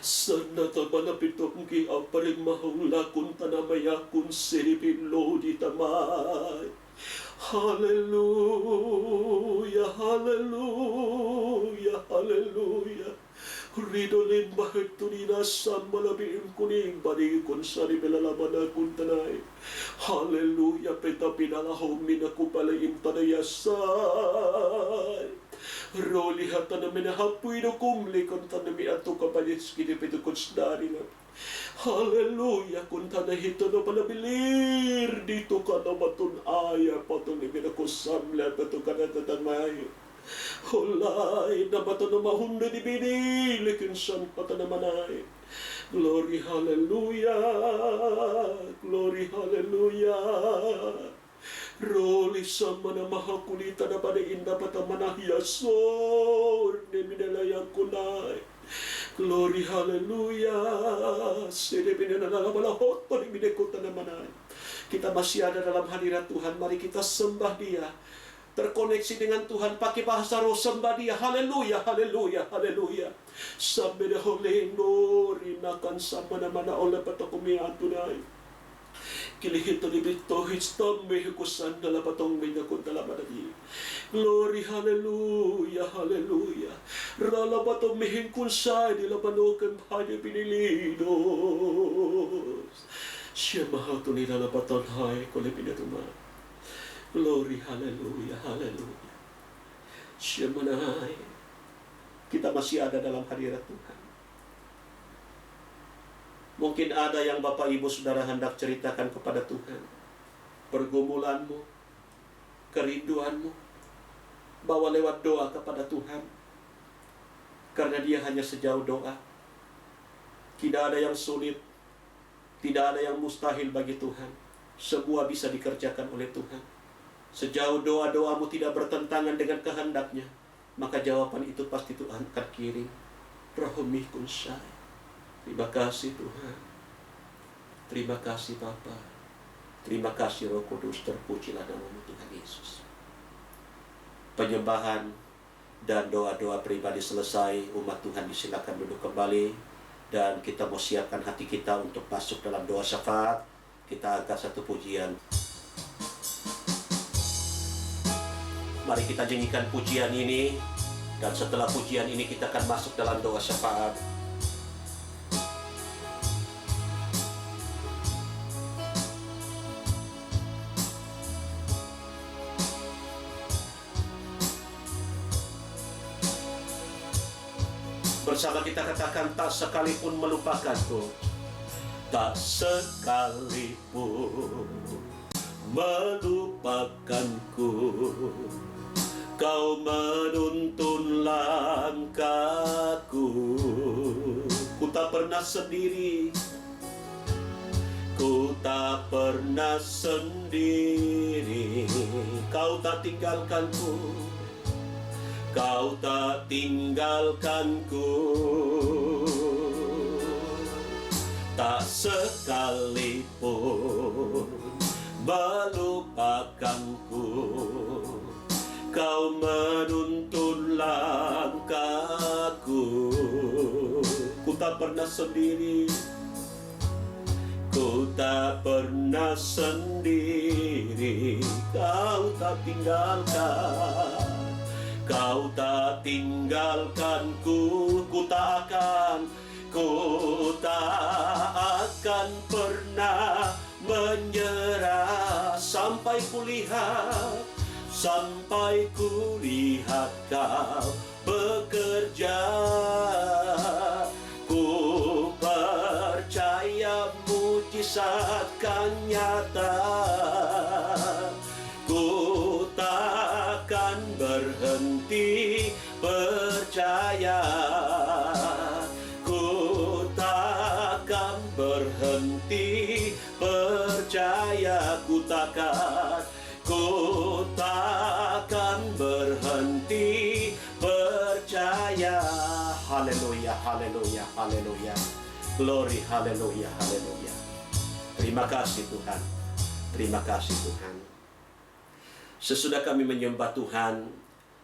B: Sanata malapitong ki aparing mahong lakun tanamayakun siripin lodi tamay. Haleluya, haleluya, haleluya. Ridolin bahit tunina sambalabim kuning badikun sari belalabana kuntanay. Haleluya, peta pinalahom minakupalaim tanayasay. Roli hata na minahapoy no kumli kung tanami ato kapalis kinipito kutsdari na. Haleluya, kung tanahito na panabilir dito ka na matun aya patong minakusamla pato ka na tatanmayo. Hulay na bato na mahunda di binilikin san pata na manay. Glory, hallelujah, glory, hallelujah. Roli sama na mahakulita na panainda pata manahiyasor ni minalayan kunay. Glory, hallelujah. Sini pinanalamalahot pa ni minekota na manay. Kita masih ada dalam hadirat Tuhan, mari kita sembah Dia. Terkoneksi dengan Tuhan, pakai bahasa roh, sembah Dia. Haleluya, haleluya, haleluya. Sampai dahulu rinakan sama mana oleh patakumian tunai. Kilihito libito histam mehikusan dalam patong menyakot dalam adadi. Glory, haleluya, haleluya. Rala patong mehingkunsay dilapanokan hanya pinilidos. Siya mahato nila na paton hay kolipinatumay. Glory, haleluya, haleluya. Shemanai. Kita masih ada dalam hadirat Tuhan. Mungkin ada yang Bapak Ibu Saudara hendak ceritakan kepada Tuhan. Pergumulanmu, kerinduanmu, bawa lewat doa kepada Tuhan. Karena Dia hanya sejauh doa. Tidak ada yang sulit, tidak ada yang mustahil bagi Tuhan. Semua bisa dikerjakan oleh Tuhan. Sejauh doa-doamu tidak bertentangan dengan kehendaknya, maka jawaban itu pasti Tuhan akan kirim. Rahumikun syai. Terima kasih Tuhan. Terima kasih Bapa. Terima kasih Roh Kudus, terpujilah namamu Tuhan Yesus. Penyembahan dan doa-doa pribadi selesai, umat Tuhan disilakan duduk kembali, dan kita mau siapkan hati kita untuk masuk dalam doa syafaat. Kita angkat satu pujian. Mari kita nyanyikan pujian ini, dan setelah pujian ini kita akan masuk dalam doa syafaat. Bersama kita katakan, tak sekalipun melupakanku, tak sekalipun melupakanku. Kau menuntun langkahku. Ku tak pernah sendiri, ku tak pernah sendiri. Kau tak tinggalkanku, Kau tak tinggalkanku. Tak sekalipun melupakanku. Kau menuntun langkahku. Ku tak pernah sendiri, ku tak pernah sendiri. Kau tak tinggalkan, Kau tak tinggalkanku. Ku tak akan pernah menyerah sampai kulihat Kau bekerja. Ku percaya mujizat kan nyata. Ku takkan berhenti percaya. Ku takkan berhenti percaya. Ku takkan berhenti percaya. Haleluya, haleluya, haleluya. Glory, haleluya, haleluya. Terima kasih Tuhan. Terima kasih Tuhan. Sesudah kami menyembah Tuhan,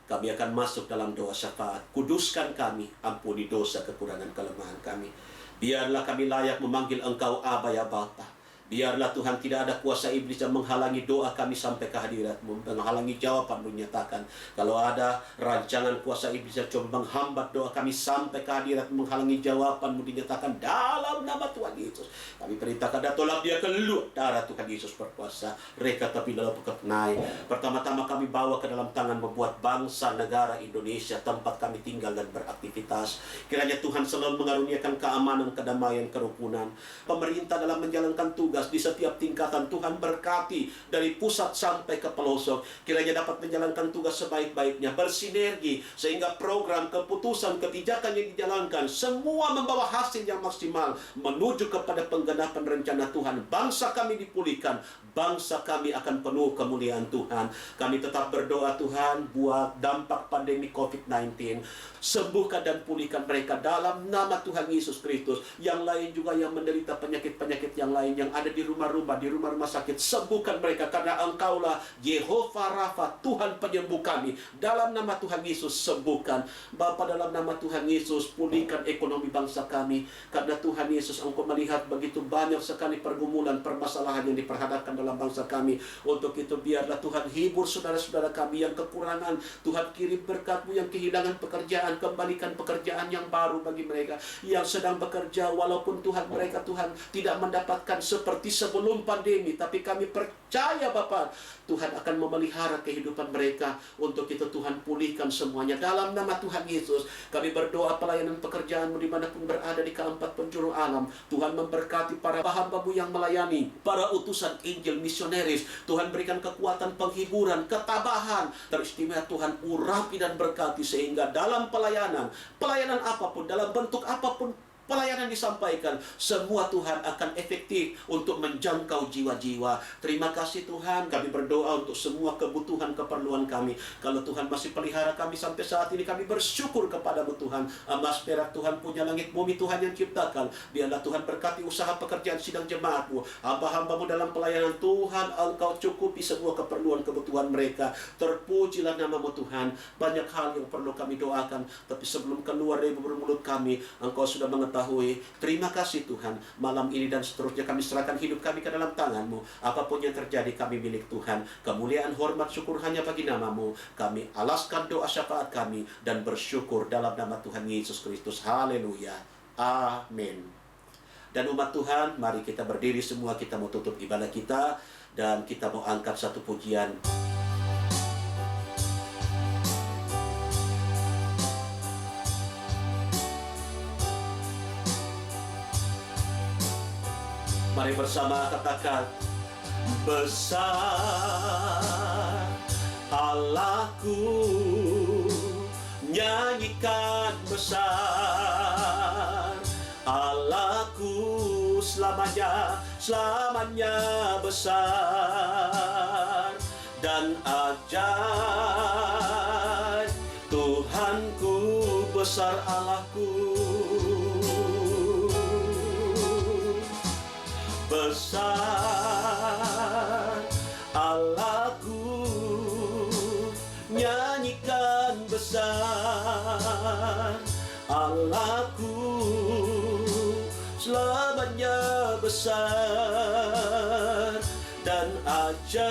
B: kami akan masuk dalam doa syafaat. Kuduskan kami, ampuni dosa kekurangan kelemahan kami. Biarlah kami layak memanggil Engkau Aba ya Bapa. Biarlah Tuhan tidak ada kuasa iblis yang menghalangi doa kami sampai ke hadirat-Mu, menghalangi jawaban-Mu dinyatakan. Kalau ada rancangan kuasa iblis yang coba menghambat doa kami sampai ke hadirat-Mu, menghalangi jawaban-Mu dinyatakan, dalam nama Tuhan Yesus kami perintahkan, tolak dia keluar. Darah Tuhan Yesus berkuasa. Reka tapi dalam pekenai. Pertama-tama kami bawa ke dalam tangan membuat bangsa negara Indonesia, tempat kami tinggal dan beraktivitas. Kiranya Tuhan selalu mengaruniakan keamanan, kedamaian, kerukunan. Pemerintah dalam menjalankan tugas di setiap tingkatan, Tuhan berkati dari pusat sampai ke pelosok. Kiranya dapat menjalankan tugas sebaik-baiknya, bersinergi, sehingga program, keputusan, kebijakan yang dijalankan semua membawa hasil yang maksimal menuju kepada penggenapan rencana Tuhan. Bangsa kami dipulihkan, bangsa kami akan penuh kemuliaan Tuhan. Kami tetap berdoa Tuhan buat dampak pandemi COVID-19. Sembuhkan dan pulihkan mereka dalam nama Tuhan Yesus Kristus. Yang lain juga yang menderita penyakit-penyakit yang lain yang ada di rumah-rumah, di rumah-rumah sakit, sembuhkan mereka, karena Engkaulah Yehova Rafa, Tuhan penyembuh kami. Dalam nama Tuhan Yesus sembuhkan Bapa, dalam nama Tuhan Yesus pulihkan ekonomi bangsa kami, karena Tuhan Yesus Engkau melihat begitu banyak sekali pergumulan, permasalahan yang diperhadapkan dalam bangsa kami. Untuk itu biarlah Tuhan hibur saudara-saudara kami yang kekurangan. Tuhan kirim berkat-Mu yang kehilangan pekerjaan, kembalikan pekerjaan yang baru bagi mereka yang sedang bekerja, walaupun Tuhan mereka Tuhan tidak mendapatkan seperti seperti sebelum pandemi, tapi kami percaya Bapa, Tuhan akan memelihara kehidupan mereka. Untuk itu Tuhan pulihkan semuanya dalam nama Tuhan Yesus. Kami berdoa pelayanan pekerjaanmu dimanapun berada di keempat penjuru alam. Tuhan memberkati para hamba-mu yang melayani, para utusan Injil misionaris. Tuhan berikan kekuatan, penghiburan, ketabahan teristimewa. Tuhan urapi dan berkati sehingga dalam pelayanan apapun, dalam bentuk apapun pelayanan disampaikan, semua Tuhan akan efektif untuk menjangkau jiwa-jiwa. Terima kasih Tuhan, kami berdoa untuk semua kebutuhan keperluan kami. Kalau Tuhan masih pelihara kami sampai saat ini, kami bersyukur kepadamu Tuhan. Emas perak Tuhan punya, langit bumi Tuhan yang ciptakan. Biarlah Tuhan berkati usaha pekerjaan sidang jemaatmu, hamba-hambamu dalam pelayanan. Tuhan, Engkau cukupi semua keperluan kebutuhan mereka. Terpujilah namamu Tuhan. Banyak hal yang perlu kami doakan, tapi sebelum keluar dari mulut kami, Engkau sudah mengetahui. Terima kasih Tuhan, malam ini dan seterusnya kami serahkan hidup kami ke dalam tangan-Mu. Apapun yang terjadi, kami milik Tuhan. Kemuliaan, hormat, syukur hanya bagi nama-Mu. Kami alaskan doa syafaat kami dan bersyukur dalam nama Tuhan Yesus Kristus. Haleluya. Amin. Dan umat Tuhan, mari kita berdiri semua. Kita mau tutup ibadah kita dan kita mau angkat satu pujian. Mari bersama katakan, besar Allahku, nyanyikan besar Allahku, selamanya besar dan ajaib. Tuhanku besar Allahku, besar Allahku, nyanyikan besar Allahku, selamanya besar dan ajaib.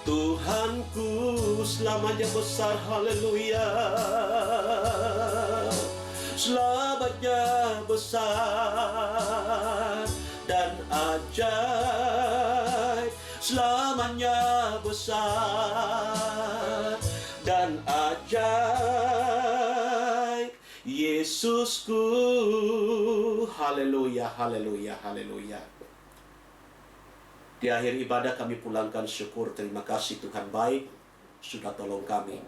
B: Tuhanku selamanya besar, haleluya. Selamanya besar dan ajaib. Selamanya besar dan ajaib. Yesusku, haleluya, haleluya, haleluya. Di akhir ibadah kami pulangkan syukur. Terima kasih Tuhan baik, sudah tolong kami.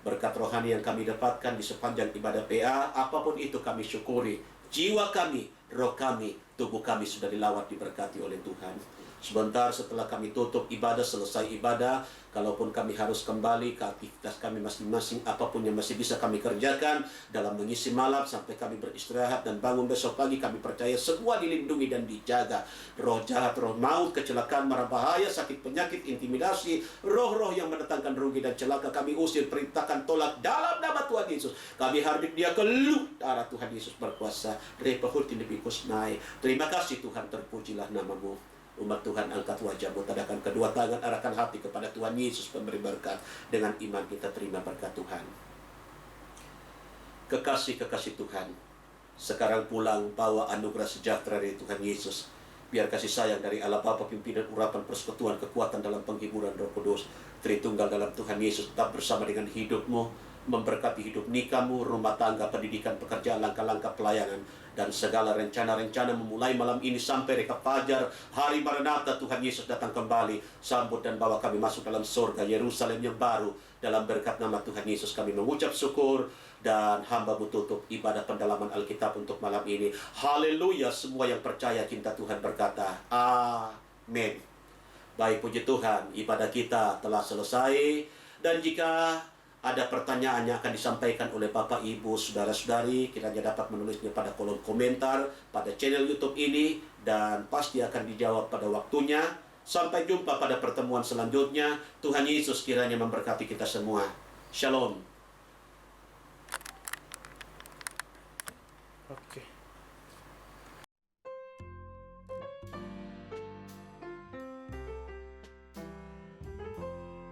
B: Berkat rohani yang kami dapatkan di sepanjang ibadah PA, apapun itu kami syukuri. Jiwa kami, roh kami, tubuh kami sudah dilawat, diberkati oleh Tuhan. Sebentar setelah kami tutup ibadah, selesai ibadah, kalaupun kami harus kembali ke aktivitas kami masing-masing, apapun yang masih bisa kami kerjakan dalam mengisi malam sampai kami beristirahat dan bangun besok pagi, kami percaya semua dilindungi dan dijaga. Roh jahat, roh maut, kecelakaan, mara bahaya, sakit penyakit, intimidasi, roh-roh yang mendatangkan rugi dan celaka, kami usir, perintahkan, tolak dalam nama Tuhan Yesus. Kami hardik dia keluar, darah Tuhan Yesus berkuasa. Terima kasih Tuhan, terpujilah namamu. Umat Tuhan, angkat wajahmu, tadakan kedua tangan, arahkan hati kepada Tuhan Yesus pemberi berkat. Dengan iman kita terima berkat Tuhan. Kekasih-kekasih Tuhan, sekarang pulang bawa anugerah sejahtera dari Tuhan Yesus. Biar kasih sayang dari Allah Bapa, pimpinan urapan persekutuan, kekuatan dalam penghiburan Roh Kudus, Tritunggal dalam Tuhan Yesus tetap bersama dengan hidupmu, memberkati hidup nikahmu, rumah tangga, pendidikan, pekerjaan, langkah-langkah pelayanan, dan segala rencana-rencana memulai malam ini sampai rekap fajar hari Maranatha. Tuhan Yesus datang kembali, sambut dan bawa kami masuk dalam surga Yerusalem yang baru. Dalam berkat nama Tuhan Yesus kami mengucap syukur, dan hamba-Mu tutup ibadah pendalaman Alkitab untuk malam ini. Haleluya. Semua yang percaya cinta Tuhan berkata amin. Baik, puji Tuhan, ibadah kita telah selesai. Dan jika ada pertanyaan yang akan disampaikan oleh Bapak, Ibu, Saudara-saudari, kiranya dapat menulisnya pada kolom komentar pada channel YouTube ini, dan pasti akan dijawab pada waktunya. Sampai jumpa pada pertemuan selanjutnya. Tuhan Yesus kiranya memberkati kita semua. Shalom.
A: Oke.